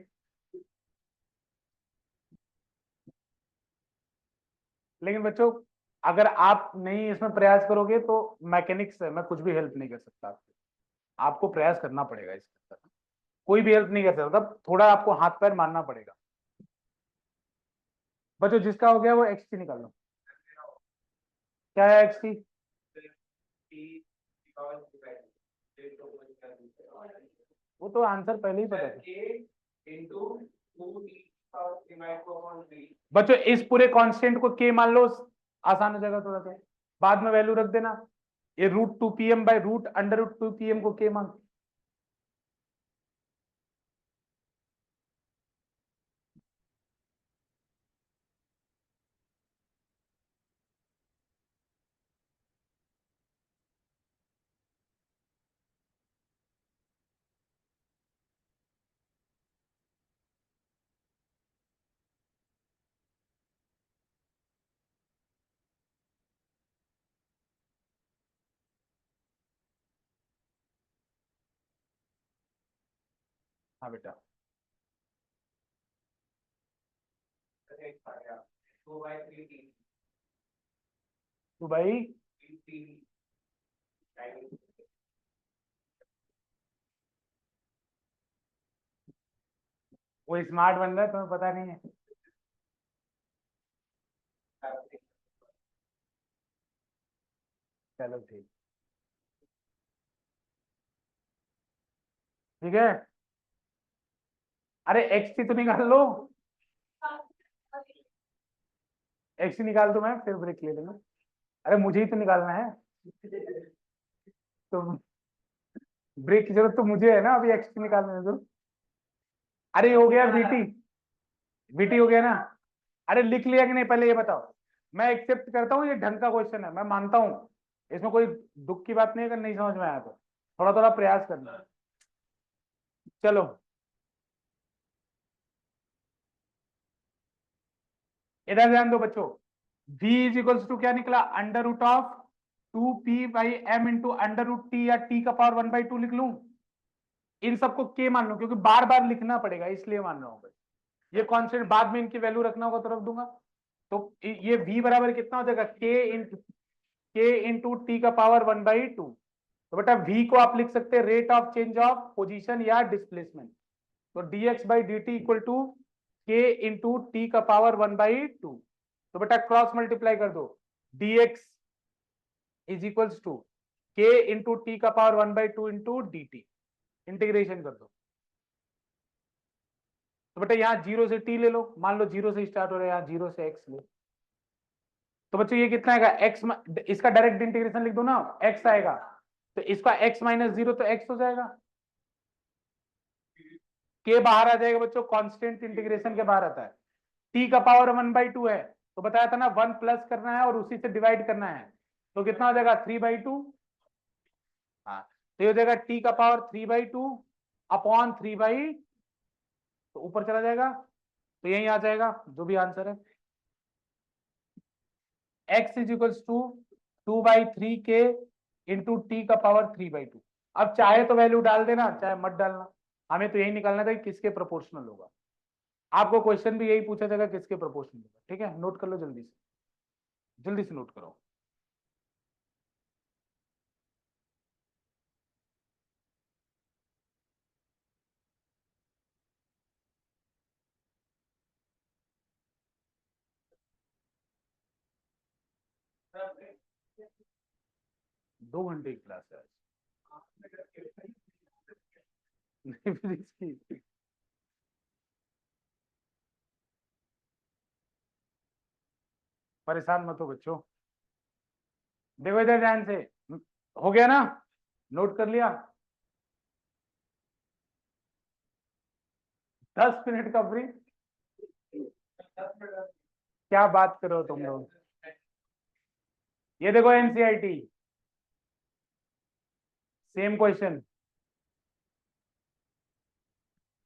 लेकिन बच्चों अगर आप नहीं इसमें प्रयास करोगे तो मैकेनिक्स है, मैं कुछ भी हेल्प नहीं कर सकता आपको, आपको प्रयास करना पड़ेगा इसके अंदर, कोई भी हेल्प नहीं कर सकता, तब थोड़ा आपको हाथ पैर मारना पड़ेगा। बच्चों जिसका हो गया वो एक्स टी निकाल लो, क्या है एक्स टी, वो तो आंसर पहले ही पता था बच्चों। इस पूरे कांस्टेंट को के मान लो, आसान हो जाएगा थोड़ा सा, बाद में वैल्यू रख देना। ये √2pm बाय √2pm को के मान। हाँ बेटा, तो भाई वो स्मार्ट बन रहा है, तुम्हें पता नहीं है। चलो ठीक, ठीक है। अरे एक्स टी तो निकाल लो, एक्स निकाल दो, मैं फिर ब्रेक ले लेना। अरे मुझे ही तो निकालना है, तो ब्रेक की जरूरत तो मुझे है ना, अभी एक्स निकालने में तो। अरे हो गया वीटी, वीटी हो गया ना। अरे लिख लिया कि नहीं पहले ये बताओ। मैं एक्सेप्ट करता हूँ ये ढंग का क्वेश्चन है, मैं मानता हूँ, इसमें कोई दुख की बात नहीं है, अगर नहीं समझ में आया तो थोड़ा थोड़ा प्रयास करना। चलो इधर ध्यान दो बच्चों। v इज इक्वल्स टू क्या निकला, √2p/m इंटू √t या t का पावर 1/2 लिख लूं। इन सबको k मान लो, क्योंकि बार बार लिखना पड़ेगा इसलिए मान रहा हूं भाई। ये कांस्टेंट बाद में इनकी वैल्यू रखना होगा तो रख दूंगा। तो ये v बराबर कितना हो जाएगा, k इंटू t का पावर 1/2। तो बेटा v को आप लिख सकते हैं rate of change of position या डिस्प्लेसमेंट। तो dx/dt equal to k into T का पावर 1/2। तो बेटा क्रॉस मल्टीप्लाई कर दो, dx is equals to k into T का power 1/2 into D T. Integration कर दो। तो बेटा यहाँ 0 से t ले लो, मान लो 0 से स्टार्ट हो रहा है, यहाँ 0 से x लो। तो बच्चों ये कितना आएगा, x, इसका डायरेक्ट इंटीग्रेशन लिख दो ना, x आएगा। तो इसका x-0 तो x हो जाएगा, k बाहर आ जाएगा बच्चों, कांस्टेंट इंटीग्रेशन के बाहर आता है। t का पावर 1/2 है, तो बताया था ना 1 प्लस करना है और उसी से डिवाइड करना है। तो कितना हो जाएगा 3/2। हाँ, तो ये हो जाएगा t का पावर 3/2 अपॉन 3/, तो ऊपर चला जाएगा, तो यही आ जाएगा जो भी आंसर है। x is equals to 2/3k into T का पावर 3/2। अब चाहे तो वैल्यू डाल देना, चाहे मत डालना, हमें तो यही निकालना था कि किसके प्रोपोर्शनल होगा। आपको क्वेश्चन भी यही पूछा जाएगा किसके प्रोपोर्शनल होगा। ठीक है, नोट कर लो जल्दी से, जल्दी से नोट करो। दो घंटे की क्लास है आज फिजिक्स की। परेशान मत हो बच्चों, देखो इधर ध्यान से, हो गया ना, नोट कर लिया। 10 मिनट का ब्रेक, क्या बात करो तुम लोग। ये देखो एनसीईआरटी, सेम क्वेश्चन।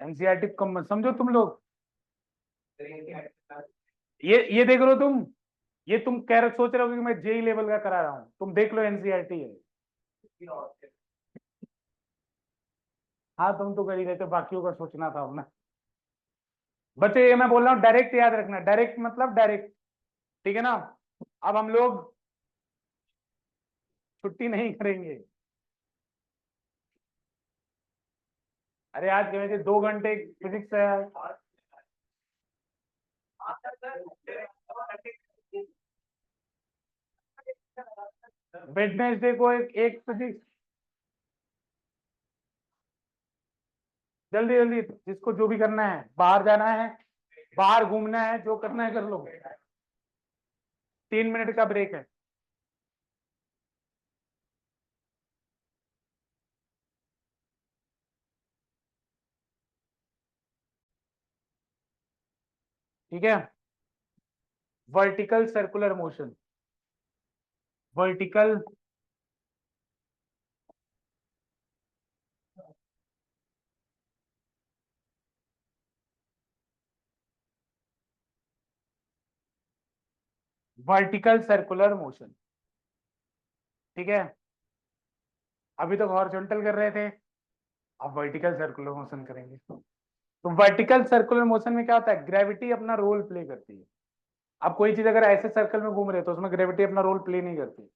एनसीईआरटी कम मत समझो तुम लोग। ये देख लो तुम, ये तुम कह रहे सोच रहे हो कि मैं जेई लेवल का करा रहा हूं, तुम देख लो एनसीईआरटी है। हाँ तुम तो कर ही रहे थे, बाकियों का सोचना था अपना। बच्चे ये मैं बोल रहा हूँ डायरेक्ट याद रखना, डायरेक्ट मतलब डायरेक्ट, ठीक है ना। अब हम लोग छुट्टी नहीं करेंगे। अरे आज के वैसे 2 घंटे फिजिक्स है। वेडनेसडे को एक फिजिक्स, जल्दी जल्दी, जिसको जो भी करना है, बाहर जाना है, बाहर घूमना है, जो करना है कर लो। 3 मिनट का ब्रेक है। ठीक है, vertical circular motion, vertical vertical circular motion. ठीक है, अभी तक हॉरिजॉन्टल कर रहे थे, अब वर्टिकल सर्कुलर मोशन करेंगे। तो वर्टिकल सर्कुलर मोशन में क्या होता है, ग्रेविटी अपना रोल प्ले करती है। अब कोई चीज अगर ऐसे सर्कल में घूम रहे हो तो उसमें ग्रेविटी अपना रोल प्ले नहीं करती,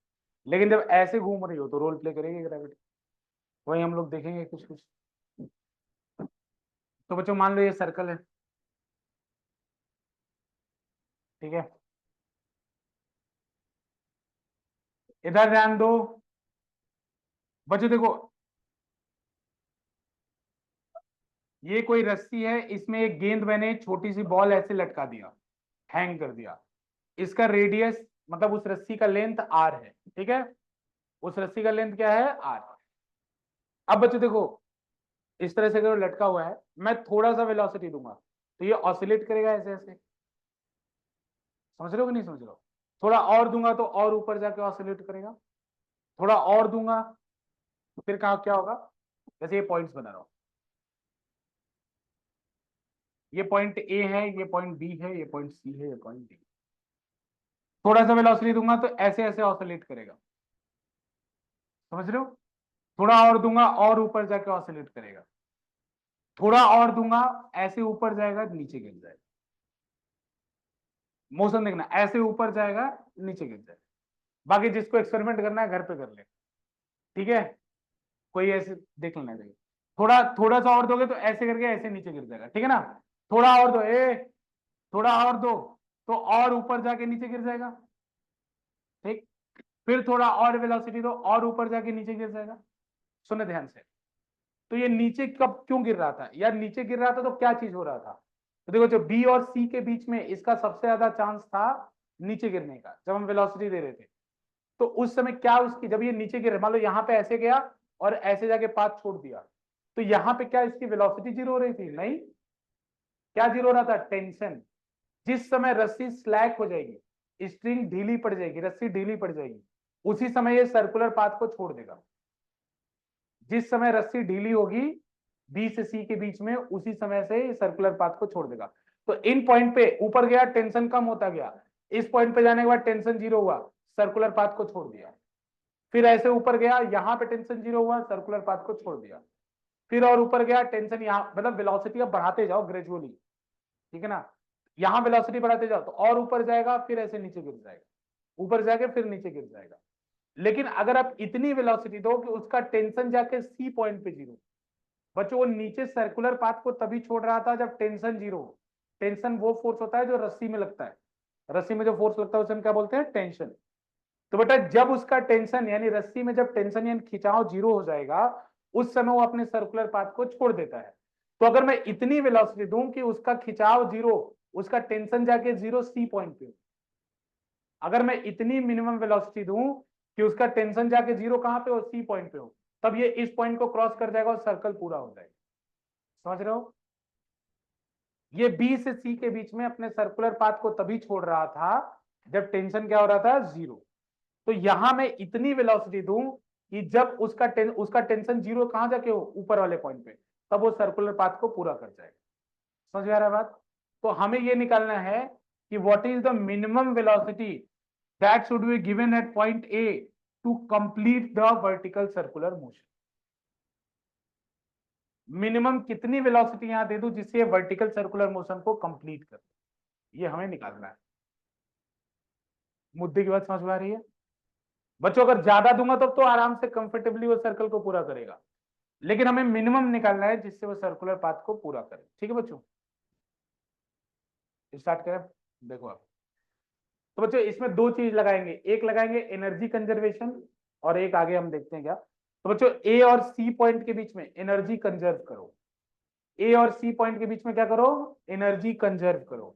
लेकिन जब ऐसे घूम रही हो तो रोल प्ले करेगी ग्रेविटी। वही हम लोग देखेंगे कुछ कुछ। तो बच्चों मान लो ये सर्कल है, ठीक है, इधर ध्यान दो। बच्चों देखो, ये कोई रस्सी है, इसमें एक गेंद मैंने छोटी सी बॉल ऐसे लटका दिया, हैंग कर दिया। इसका रेडियस मतलब उस रस्सी का लेंथ आर है, ठीक है, उस रस्सी का लेंथ क्या है, आर। अब बच्चों देखो, इस तरह से अगर लटका हुआ है, मैं थोड़ा सा वेलोसिटी दूंगा तो ये ऑसिलेट करेगा ऐसे ऐसे, समझ रहे हो कि नहीं समझ रहे हो। थोड़ा और दूंगा तो और ऊपर जाके ऑसिलेट करेगा, थोड़ा और दूंगा तो फिर कहा क्या होगा, जैसे ये पॉइंट्स बना रहा हूं, ये पॉइंट ए है, ये पॉइंट बी है, ये पॉइंट सी है, ये पॉइंट डी। थोड़ा सा वेलोसिटी दूंगा तो ऐसे ऐसे ऑसिलेट करेगा, समझ रहे हो। थोड़ा और दूंगा और ऊपर जाके ऑसिलेट करेगा, थोड़ा और दूंगा ऐसे ऊपर जाएगा नीचे गिर जाएगा। मोशन देखना, ऐसे ऊपर जाएगा नीचे गिर जाएगा। बाकी जिसको एक्सपेरिमेंट करना है घर पे कर ले, ठीक है, कोई ऐसे देख लेना चाहिए। थोड़ा थोड़ा सा और दोगे तो ऐसे करके ऐसे नीचे गिर जाएगा, ठीक है ना। थोड़ा और दो, थोड़ा और दो तो और ऊपर जाके नीचे गिर जाएगा, ठीक। फिर थोड़ा और वेलोसिटी दो और ऊपर जाके नीचे गिर जाएगा। सुने ध्यान से, तो ये नीचे कब क्यों गिर रहा था यार, नीचे गिर रहा था तो क्या चीज हो रहा था। तो देखो, जो बी और सी के बीच में इसका सबसे ज्यादा चांस था नीचे गिरने का, जब हम वेलोसिटी दे रहे थे। तो उस समय क्या उसकी, जब ये नीचे गिर, मान लो यहाँ पे ऐसे गया और ऐसे जाके पाथ छोड़ दिया, तो यहाँ पे क्या इसकी वेलोसिटी जीरो हो रही थी, नहीं। क्या जीरो हो रहा था, टेंशन। जिस समय रस्सी स्लैक हो जाएगी, स्ट्रिंग ढीली पड़ जाएगी, रस्सी ढीली पड़ जाएगी, उसी समय ये सर्कुलर पाथ को छोड़ देगा। जिस समय रस्सी ढीली होगी बी से सी के बीच में, उसी समय से ये सर्कुलर पाथ को छोड़ देगा। तो इन पॉइंट पे ऊपर गया, टेंशन कम होता गया, इस पॉइंट पे जाने के बाद टेंशन जीरो हुआ, सर्कुलर पाथ को छोड़ दिया। फिर ऐसे ऊपर गया, यहां पे टेंशन जीरो हुआ, सर्कुलर पाथ को छोड़ दिया। फिर और ऊपर गया, टेंशन यहाँ, मतलब वेलोसिटी अब बढ़ाते जाओ ग्रेजुअली, ठीक है ना। यहाँ वेलोसिटी बढ़ाते जाओ तो और ऊपर जाएगा, फिर ऐसे नीचे गिर जाएगा, ऊपर जाके फिर नीचे गिर जाएगा। लेकिन अगर आप इतनी वेलोसिटी दो कि उसका टेंशन जाके सी पॉइंट पे जीरो। बच्चों वो नीचे सर्कुलर पाथ को तभी छोड़ रहा था जब टेंशन जीरो हो। टेंशन वो फोर्स होता है जो रस्सी में लगता है, रस्सी में जो फोर्स लगता है उसे हम क्या बोलते हैं, टेंशन। तो बेटा जब उसका टेंशन यानी रस्सी में जब टेंशन यानी खिंचाव जीरो हो जाएगा, उस समय वो अपने सर्कुलर पाथ को छोड़ देता है। तो अगर मैं इतनी वेलोसिटी दूं कि उसका खिंचाव जीरो, उसका टेंशन जाके जीरो सी पॉइंट पे हो, अगर मैं इतनी मिनिमम वेलोसिटी दूं कि उसका टेंशन जाके जीरो कहां पे हो, सी पॉइंट पे हो, तब ये इस पॉइंट को क्रॉस कर जाएगा और सर्कल पूरा हो जाएगा। समझ रहे हो। ये बी से सी के बीच में अपने सर्कुलर पाथ को तभी छोड़ रहा था जब टेंशन क्या हो रहा था, जीरो। तो यहां मैं इतनी वेलोसिटी दूं कि जब उसका टेंशन जीरो कहां जाके हो, ऊपर वाले पॉइंट पे, तब वो सर्कुलर पाथ को पूरा कर जाएगा। समझ में आ रहा है बात। तो हमें ये निकालना है कि what is the minimum velocity that should be given at point A to complete the vertical circular motion. Minimum कितनी वेलोसिटी यहां दे दूं जिससे वर्टिकल सर्कुलर मोशन को कंप्लीट कर, ये हमें निकालना है। मुद्दे की बात समझ में आ रही है बच्चों। अगर ज्यादा दूंगा तब तो आराम से कंफर्टेबली वो सर्कल को पूरा करेगा, लेकिन हमें मिनिमम निकालना है जिससे वो सर्कुलर पाथ को पूरा करे। ठीक है बच्चों, स्टार्ट करें। देखो आप, तो बच्चों इसमें दो चीज लगाएंगे, एक लगाएंगे एनर्जी कंजर्वेशन और एक आगे हम देखते हैं क्या। तो बच्चों ए और सी पॉइंट के बीच में एनर्जी कंजर्व करो, ए और सी पॉइंट के बीच में क्या करो, एनर्जी कंजर्व करो।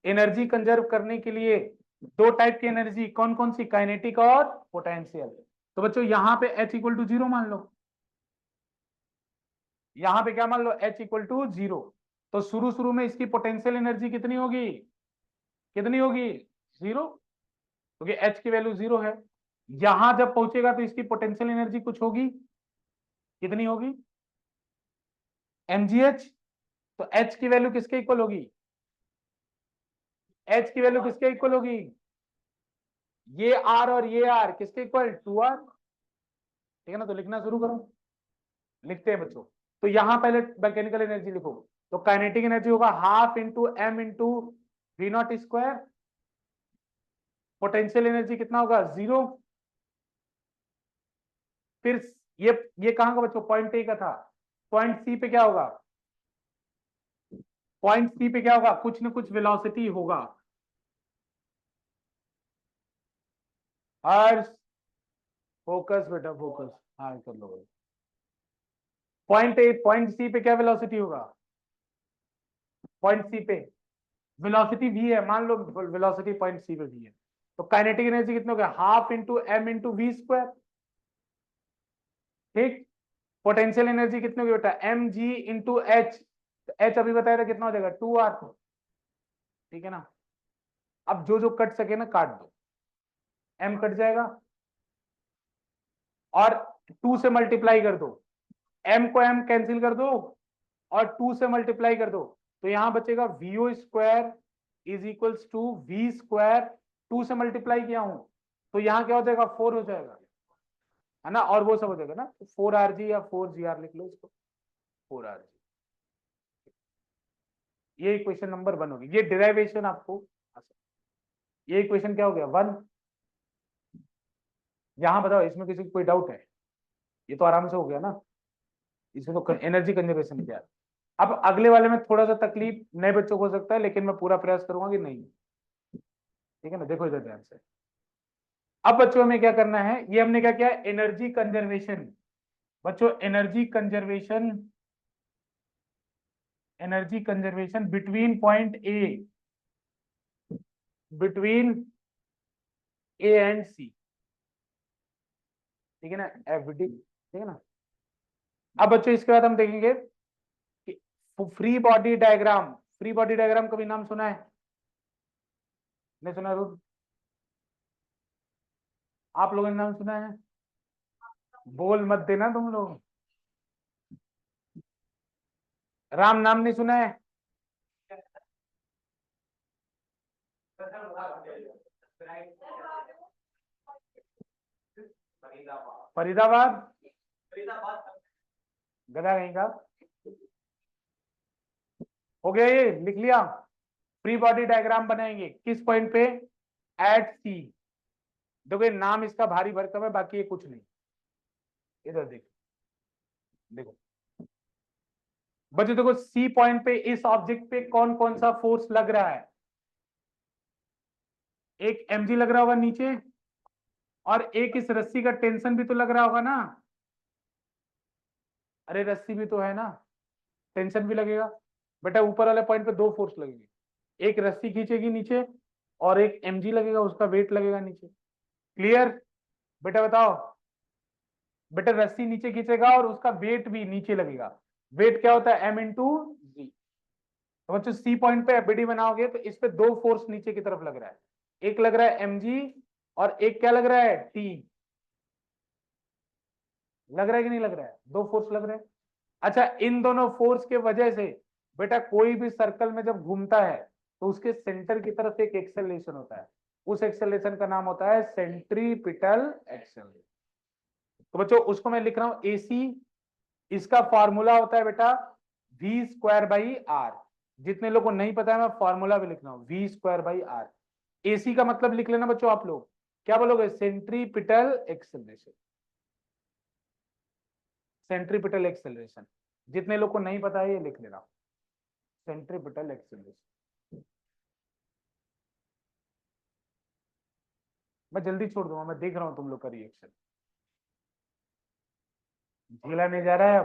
एनर्जी कंजर्व करने के लिए दो टाइप की एनर्जी, कौन कौन सी, काइनेटिक और पोटेंशियल। तो बच्चों यहां पे H इक्वल टू 0 मान लो, यहां पे क्या मान लो, H इक्वल टू 0। तो शुरू शुरू में इसकी पोटेंशियल एनर्जी कितनी होगी, कितनी होगी, 0, क्योंकि H की वैल्यू 0 है। यहां जब पहुंचेगा तो इसकी पोटेंशियल एनर्जी कुछ होगी, कितनी होगी, mgh। तो H की वैल्यू किसके इक्वल होगी, H की वैल्यू किसके इक्वल होगी, ये R और ये R किसके इक्वल, 2R। ठीक है ना, तो लिखना शुरू करो, लिखते हैं बच्चों। तो यहां पहले मैकेनिकल एनर्जी लिखो, तो काइनेटिक एनर्जी होगा half into M into V naught square. Potential energy कितना होगा, 0। फिर ये कहां का बच्चों, पॉइंट ए का था, पॉइंट सी पे क्या होगा, पॉइंट सी पे क्या होगा, कुछ ना कुछ वेलोसिटी होगा। हर्ष फोकस बेटा फोकस, हाँ कर लो। पॉइंट ए, पॉइंट सी पे क्या वेलोसिटी होगा, पॉइंट सी पे वेलोसिटी v है, मान लो वेलोसिटी पॉइंट सी पे v है। तो काइनेटिक एनर्जी कितने हो गया, half into M into V square. ठीक, पोटेंशियल एनर्जी कितनी होगी बेटा, M G into H. H अभी बताया था कितना हो जाएगा, 2R। ठीक है ना, अब जो जो कट सके ना काट दो, एम कट जाएगा और 2 से मल्टीप्लाई कर दो, एम को एम कैंसिल कर दो और 2 से मल्टीप्लाई कर दो, तो यहां बचेगा V O square is equals to V square, 2 से मल्टीप्लाई किया हूं तो यहां क्या हो जाएगा, 4 हो जाएगा, है ना, और वो सब हो जाएगा ना, 4RG या 4GR लिख लो इसको, 4RG। ये इक्वेशन नंबर 1 होगी, ये डिराइवेशन आपको, ये इक्वेशन क्या हो गया, 1। यहां बताओ इसमें किसी को कोई डाउट है, ये तो आराम से हो गया ना, इसमें तो एनर्जी कंजर्वेशन किया। अब अगले वाले में थोड़ा सा तकलीफ नए बच्चों को हो सकता है, लेकिन मैं पूरा प्रयास करूंगा कि नहीं, ठीक है ना, देखो इधर ध्यान से। अब बच्चों में क्या करना है, ये हमने क्या किया, एनर्जी कंजर्वेशन। बच्चों energy conservation, energy conservation between point A, between A and C, ठीक है ना, एफडी, ठीक है ना। अब बच्चों इसके बाद हम देखेंगे कि free body diagram, free body diagram कभी नाम सुना है, नहीं सुना, रूप आप लोगों ने नाम सुना है, बोल मत देना तुम लोग, राम नाम नहीं सुना है, फरीदाबाद, गधा कहीं का, हो गया, ये लिख लिया। फ्री बॉडी डायग्राम बनाएंगे किस पॉइंट पे, एट सी। देखो ये नाम इसका भारी भरकम है, बाकी ये कुछ नहीं, इधर देखो, देखो बच्चों देखो सी पॉइंट पे इस ऑब्जेक्ट पे कौन कौन सा फोर्स लग रहा है, एक mg लग रहा होगा नीचे, और एक इस रस्सी का टेंशन भी तो लग रहा होगा ना, अरे रस्सी भी तो है ना, टेंशन भी लगेगा। बेटा ऊपर वाले पॉइंट पे दो फोर्स लगेगी, एक रस्सी खींचेगी नीचे और एक mg लगेगा, उसका वेट लगेगा नीचे। क्लियर, बेटा बताओ, बेटा रस्सी नीचे खींचेगा और उसका वेट भी नीचे लगेगा, वेट क्या होता है, m इंटू जी। तो बच्चों सी पॉइंट पे एफबीडी बनाओगे तो इस पे दो फोर्स नीचे की तरफ लग रहा है, एक लग रहा है mg और एक क्या लग रहा है, t। लग रहा है कि नहीं लग रहा है, दो फोर्स लग रहे हैं। अच्छा इन दोनों फोर्स के वजह से बेटा कोई भी सर्कल में जब घूमता है तो उसके सेंटर की तरफ एक एक्सेलरेशन होता है, उस एक्सेलरेशन का नाम होता है सेंट्रीपिटल एक्सेलरेशन। तो बच्चों उसको मैं लिख रहा हूं AC, इसका फॉर्मूला होता है बेटा वी स्क्वायर बाई आर। जितने लोगों को नहीं पता है मैं फॉर्मूला भी लिख रहा हूं, V square by R. AC का मतलब लिख लेना बच्चों, आप लोग क्या बोलोगे, सेंट्रीपिटल एक्सेलरेशन, सेंट्रीपिटल एक्सेलरेशन। जितने लोग को नहीं पता है ये लिख लेना, सेंट्रीपिटल एक्सेलरेशन। मैं जल्दी छोड़ दूंगा, मैं देख रहा हूँ तुम लोग का रिएक्शन। झेला नहीं जा रहा है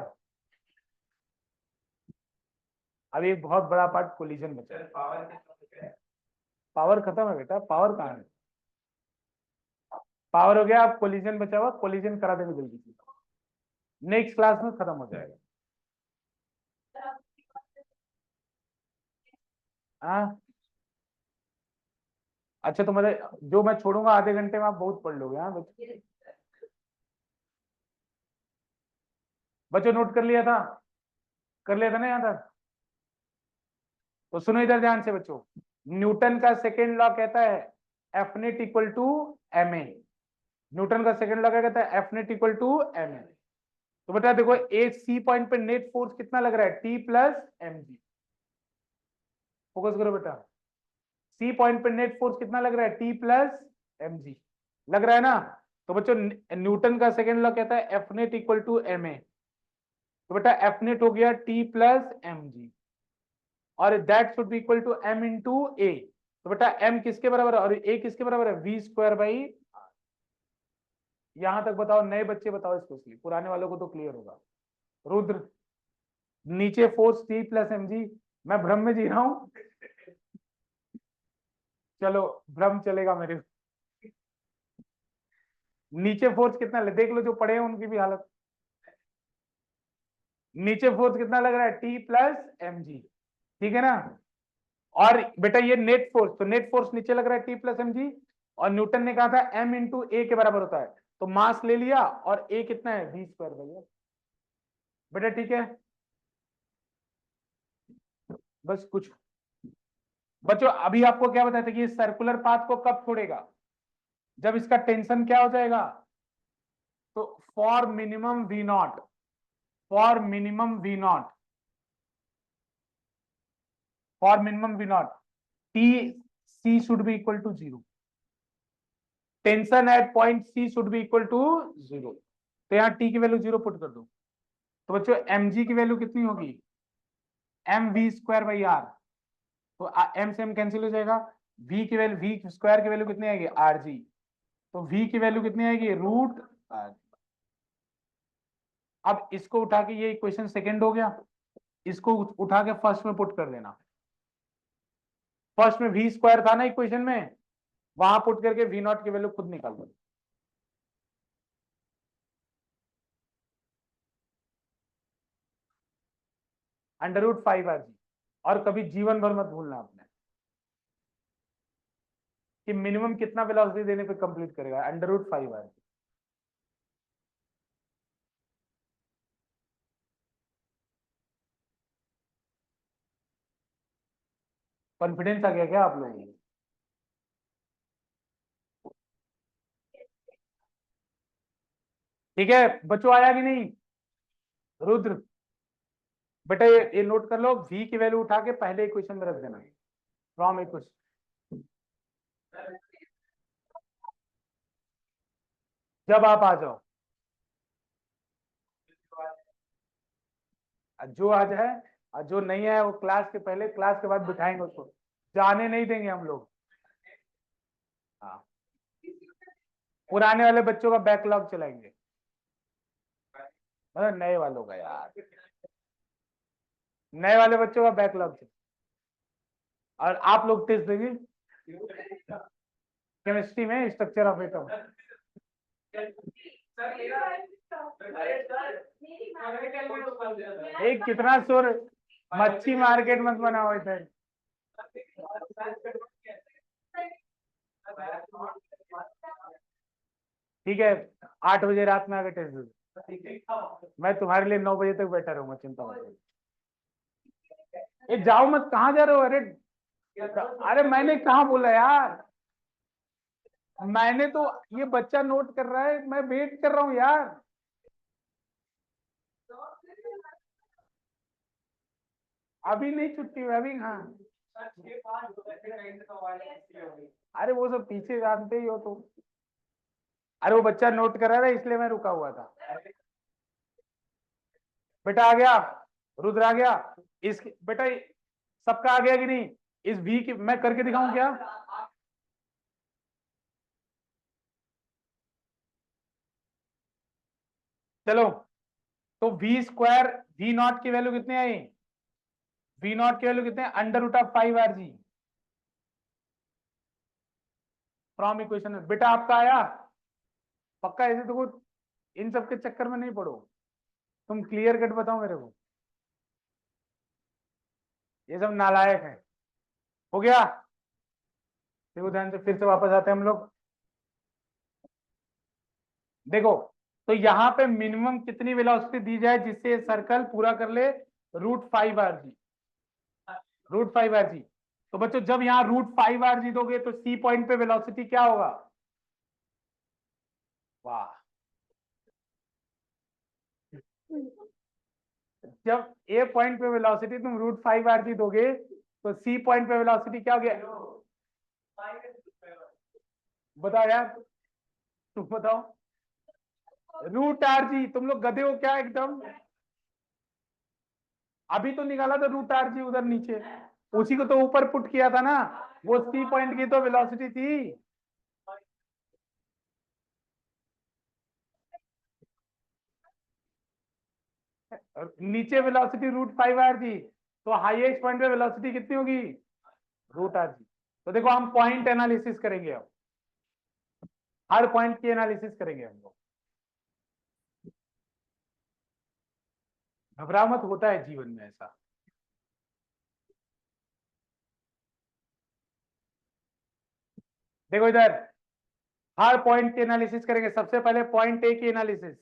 अब एक बहुत बड़ा पार्ट कोलिजन बचा है। पावर खत्म है बेटा, पावर कहाँ है? पावर हो गया, अब कोलिजन बचा हुआ, कोलिजन करा देंगे जल्दी से, नेक्स्ट क्लास में खत्म हो जाएगा। हाँ अच्छा, तो मतलब जो मैं छोड़ूंगा आधे घंटे में आप बहुत पढ़ लोगे। हाँ बच्चों, बच्चों नोट कर लिया था? कर लिया था ना यहाँ तक? तो सुनो इधर ध्यान से बच्चों, न्यूटन का सेकेंड लॉ कहता है F net equal to M A. Newton का सेकेंड लॉ क्या कहता है? F net equal to M A. तो बेटा देखो, एक सी पॉइंट पे नेट फोर्स कितना लग रहा है? T plus M G. Focus करो बेटा, सी पॉइंट पे नेट फोर्स कितना लग रहा है? टी प्लस एम जी लग रहा है ना? तो बच्चों न्यूटन का सेकेंड लॉ कहता है F net equal to M A. तो बेटा एफ नेट हो गया टी प्लस एम जी, और that should be equal to M into A. तो बेटा एम किसके बराबर है और ए किसके बराबर है? V square by. यहां तक बताओ, नए बच्चे बताओ स्पेशली, पुराने वालों को तो क्लियर होगा। रुद्र, नीचे force T plus M G, मैं भ्रम में जी रहा हूं? चलो भ्रम चलेगा मेरे। नीचे फोर्स कितना देख लो, जो पढ़े हैं उनकी भी हालत। नीचे फोर्स कितना लग रहा है? टी प्लस एम जी, ठीक है ना? और बेटा ये नेट फोर्स, तो नेट फोर्स नीचे लग रहा है टी प्लस एम जी, और न्यूटन ने कहा था एम इंटू ए के बराबर होता है, तो मास ले लिया, और ए कितना है? वी स्क्वायर भैया। बेटा ठीक है, बस कुछ बच्चों अभी आपको क्या बताया था कि ये सर्कुलर पाथ को कब छोड़ेगा? जब इसका टेंशन क्या हो जाएगा? तो for minimum V naught, for minimum V naught, for minimum V naught T C should be equal to zero. Tension at point C should be equal to zero. तो यहाँ टी की वैल्यू जीरो पुट कर दो। तो बच्चों M G की value कितनी होगी? M V square by R. तो एम से एम कैंसिल हो जाएगा। वी की वैल्यू, वी स्क्वायर की वैल्यू कितनी आएगी? R G. तो वी की वैल्यू कितनी आएगी? Root R. अब इसको उठा के, ये इक्वेशन सेकंड हो गया, इसको उठा के फर्स्ट में पुट कर देना। फर्स्ट में वी स्क्वायर था ना इक्वेशन में, वहां पुट करके वी नॉट की वैल्यू खुद निकाल दो। Under root 5 R G. और कभी जीवन भर मत भूलना आपने कि मिनिमम कितना वेलोसिटी देने पे कंप्लीट करेगा, under root 5 R G. Confidence आ गया क्या आप लोगों को? ठीक है बच्चों, आया कि नहीं? रुद्र बेटा ये नोट कर लो, v की वैल्यू उठा के पहले इक्वेशन में रख देना, फ्रॉम इक्वेशन। जब आप आ जाओ, जो आज है और जो नहीं है वो क्लास के पहले, क्लास के बाद बिठाएंगे उसको, जाने नहीं देंगे हम लोग। हाँ, पुराने वाले बच्चों का बैकलॉग चलाएंगे, मतलब नए वालों का यार, नए वाले बच्चों का बैकलॉग चले। और आप लोग टेस्ट देंगे केमिस्ट्री में स्ट्रक्चर ऑफ एटम। एक कितना शोर, मच्छी मार्केट मत बनाओ इधर। ठीक है, 8 बजे रात में आके टेस्ट दे दो। मैं तुम्हारे लिए 9 बजे तक बैठा रहूंगा, चिंता मत करो। ये जाओ मत, कहाँ जा रहे हो? अरे अरे मैंने कहाँ बोला यार, मैंने तो, ये बच्चा नोट कर रहा है, मैं वेट कर रहा हूँ यार। अभी नहीं छुट्टी हुई, अभी कहाँ? अरे वो सब पीछे जानते ही हो तुम। अरे वो बच्चा नोट कर रहा था इसलिए मैं रुका हुआ था। बेटा आ गया, रुद्र आ गया। इस बेटा सबका आ गया कि नहीं? इस वी की मैं करके दिखाऊं क्या? चलो, तो वी स्क्वायर वी नॉट की वैल्यू कितनी आई? वी नॉट की वैल्यू कितने? Under root of 5 RG from equation में। बेटा आपका आया पक्का? ऐसे तो इन सब के चक्कर में नहीं पड़ो, तुम क्लियर कट बताओ मेरे को, ये सब नालायक है। हो गया? देखो ध्यान से, फिर से वापस आते हैं हम लोग। देखो, तो यहां पे मिनिमम कितनी वेलोसिटी दी जाए जिससे सर्कल पूरा कर ले? √5 RG। √5 RG। तो बच्चों जब यहाँ √5 RG दोगे तो सी पॉइंट पे वेलोसिटी क्या होगा? वाह, जब ए पॉइंट पे वेलोसिटी तुम √5 RG दोगे तो सी पॉइंट पे वेलोसिटी क्या हो गया? बताओ यार, तुम बताओ। √RG, तुम लोग गधे हो क्या एकदम? अभी तो निकाला था √RG उधर नीचे, उसी को तो ऊपर पुट किया था ना, वो सी पॉइंट की तो वेलोसिटी थी। और नीचे वेलोसिटी √5 RG, तो हाईएस्ट पॉइंट पे वेलोसिटी कितनी होगी? √RG। तो देखो हम पॉइंट एनालिसिस करेंगे, अब हर पॉइंट की एनालिसिस करेंगे हम लोग। घबरा मत, होता है जीवन में ऐसा। देखो इधर हर पॉइंट की एनालिसिस करेंगे। सबसे पहले पॉइंट ए की एनालिसिस।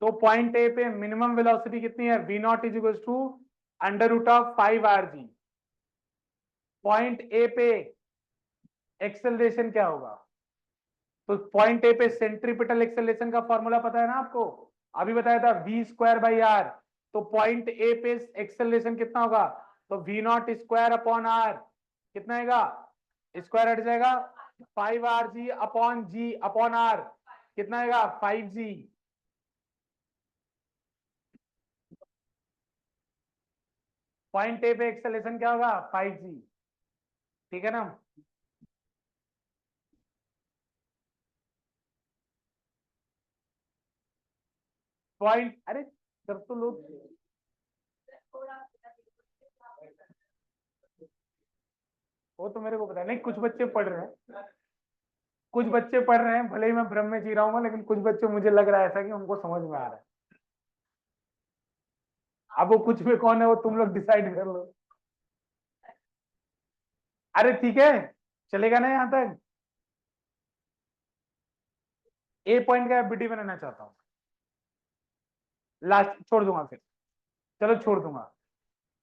तो पॉइंट ए पे मिनिमम वेलोसिटी कितनी है? V naught is equal to under root of 5 RG। Point A पे एक्सेलरेशन क्या होगा? तो पॉइंट ए पे सेंट्रीपिटल एक्सेलरेशन का फॉर्मूला पता है ना आपको? अभी बताया था V²/R। तो पॉइंट ए पे एक्सेलरेशन कितना होगा? तो V0² अपॉन R कितना आएगा? स्क्वायर हट जाएगा, 5RG/G/R कितना आएगा? 5G। पॉइंट ए पे एक्सेलरेशन क्या होगा? 5G। ठीक है ना? पॉइंट, अरे जब तो लोग, वो तो मेरे को पता नहीं, कुछ बच्चे पढ़ रहे हैं, कुछ बच्चे पढ़ रहे हैं, भले ही मैं भ्रम में जी रहा हूँ, लेकिन कुछ बच्चे मुझे लग रहा है ऐसा कि उनको समझ में आ रहा है। अब वो कुछ भी कौन है वो तुम लोग डिसाइड कर लो। अरे ठीक है, चलेगा ना यहाँ तक? ए पॉइंट का बीडी बनाना चाहता हूँ, लास्ट छोड़ दूंगा फिर, चलो छोड़ दूंगा।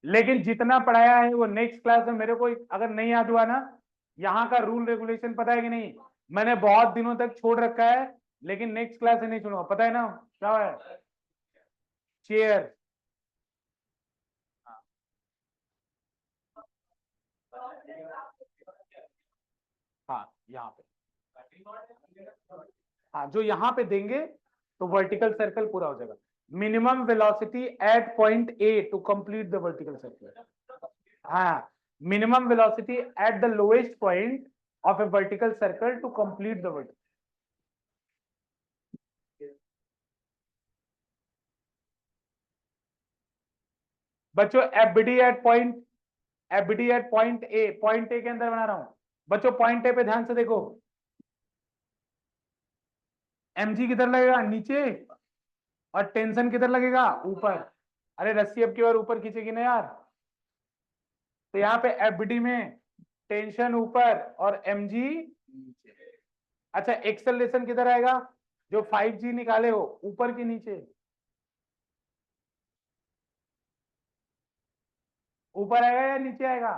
लेकिन जितना पढ़ाया है वो नेक्स्ट क्लास में मेरे को अगर नहीं याद हुआ ना, यहाँ का रूल रेगुलेशन पता है कि नहीं? मैंने बहुत दिनों तक छोड़ रखा है, लेकिन नेक्स्ट क्लास से नहीं छोड़ूंगा, पता है ना क्या है? चेयर। हाँ यहाँ पे, हाँ जो यहाँ पे देंगे तो वर्टिकल सर्कल पूरा हो जाएगा। Minimum velocity at point A to complete the vertical circle. हाँ, minimum velocity at the lowest point of a vertical circle to complete the vertical. बच्चों एफबीडी एट पॉइंट ए के अंदर बना रहा हूं। बच्चों पॉइंट ए पे ध्यान से देखो, एमजी किधर लगेगा? नीचे। और टेंशन किधर लगेगा? ऊपर। अरे रस्सी अब की बार ऊपर खींचेगी ना यार। तो यहाँ पे एफबीडी में टेंशन ऊपर और एमजी नीचे। अच्छा, एक्सेलरेशन किधर आएगा? जो 5G निकाले हो, ऊपर के नीचे? ऊपर आएगा या नीचे आएगा?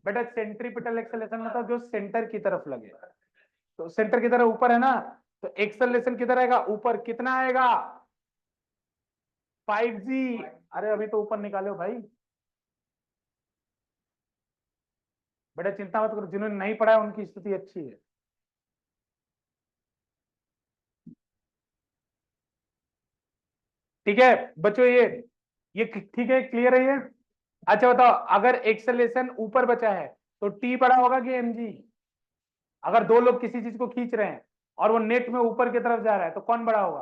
बेटा सेंट्रीपिटल एक्सेलरेशन मतलब जो सेंटर की तरफ लगे, तो सेंटर की तरफ ऊपर है ना, तो एक्सेलरेशन किधर आएगा? ऊपर। कितना आएगा? 5G। अरे अभी तो ऊपर निकाले हो भाई। बेटा चिंता मत करो, जिन्होंने नहीं पढ़ा है उनकी स्थिति अच्छी है। ठीक है बच्चों, ये ठीक है, क्लियर है ये? अच्छा बताओ, अगर एक्सेलरेशन ऊपर बचा है तो टी बड़ा होगा कि एमजी? अगर दो लोग किसी चीज को खींच रहे हैं और वो नेट में ऊपर की तरफ जा रहा है, तो कौन बड़ा होगा?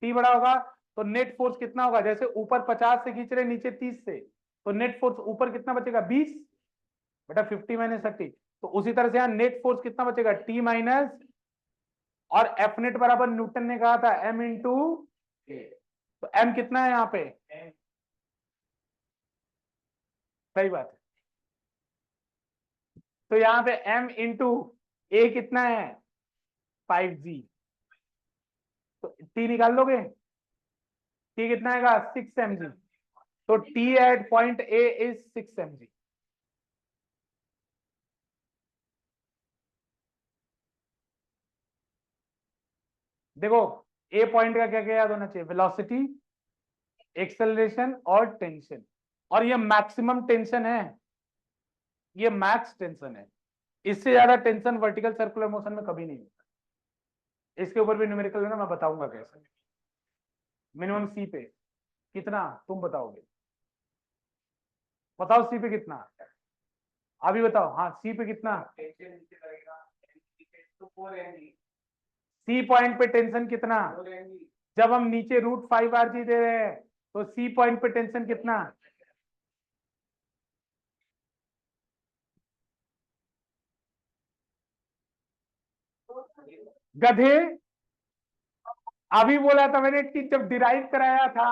टी बड़ा होगा। तो नेट फोर्स कितना होगा? जैसे ऊपर 50 से खींच रहे, नीचे 30 से, तो नेट फोर्स ऊपर कितना बचेगा? 20 बेटा 50 माइनस 30। तो उसी तरह से यहाँ नेट फोर्स कितना बचेगा? टी माइनस, और एफ नेट बराबर न्यूटन ने कहा था एम इंटू ए। तो एम कितना है यहाँ पे? सही बात है। तो यहाँ पे एम इंटू ए कितना है? 5g। तो टी निकाल लोगे? टी कितना आएगा? 6 mg। तो T at point A is 6 mg। देखो ए पॉइंट का क्या क्या याद होना चाहिए? वेलोसिटी, एक्सेलरेशन और टेंशन। और ये मैक्सिमम टेंशन है, ये मैक्स टेंशन है। इससे ज्यादा टेंशन वर्टिकल सर्कुलर मोशन में कभी नहीं होता। इसके ऊपर भी न्यूमेरिकल है ना, मैं बताऊंगा कैसे। मिनिमम सी पे कितना तुम बताओगे? बताओ सी पे कितना, अभी बताओ। हाँ सी पे कितना? सी पॉइंट पे टेंशन कितना? जब हम नीचे √5 RG दे रहे हैं तो सी पॉइंट पे टेंशन कितना? गधे, अभी बोला था मैंने कि जब डिराइव कराया था,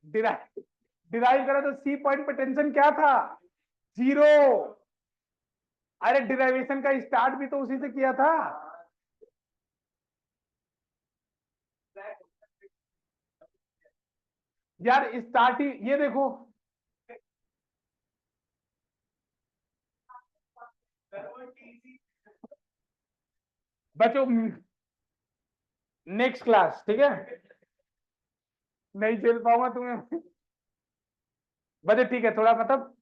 डिराइव डिराइव करा तो सी पॉइंट पे टेंशन क्या था? 0। अरे डिराइवेशन का स्टार्ट भी तो उसी से किया था। यार स्टार्ट ही ये देखो, बच्चों नेक्स्ट क्लास, ठीक है? नहीं झेल पाऊंगा तुम्हें। बच्चे ठीक है, थोड़ा मतलब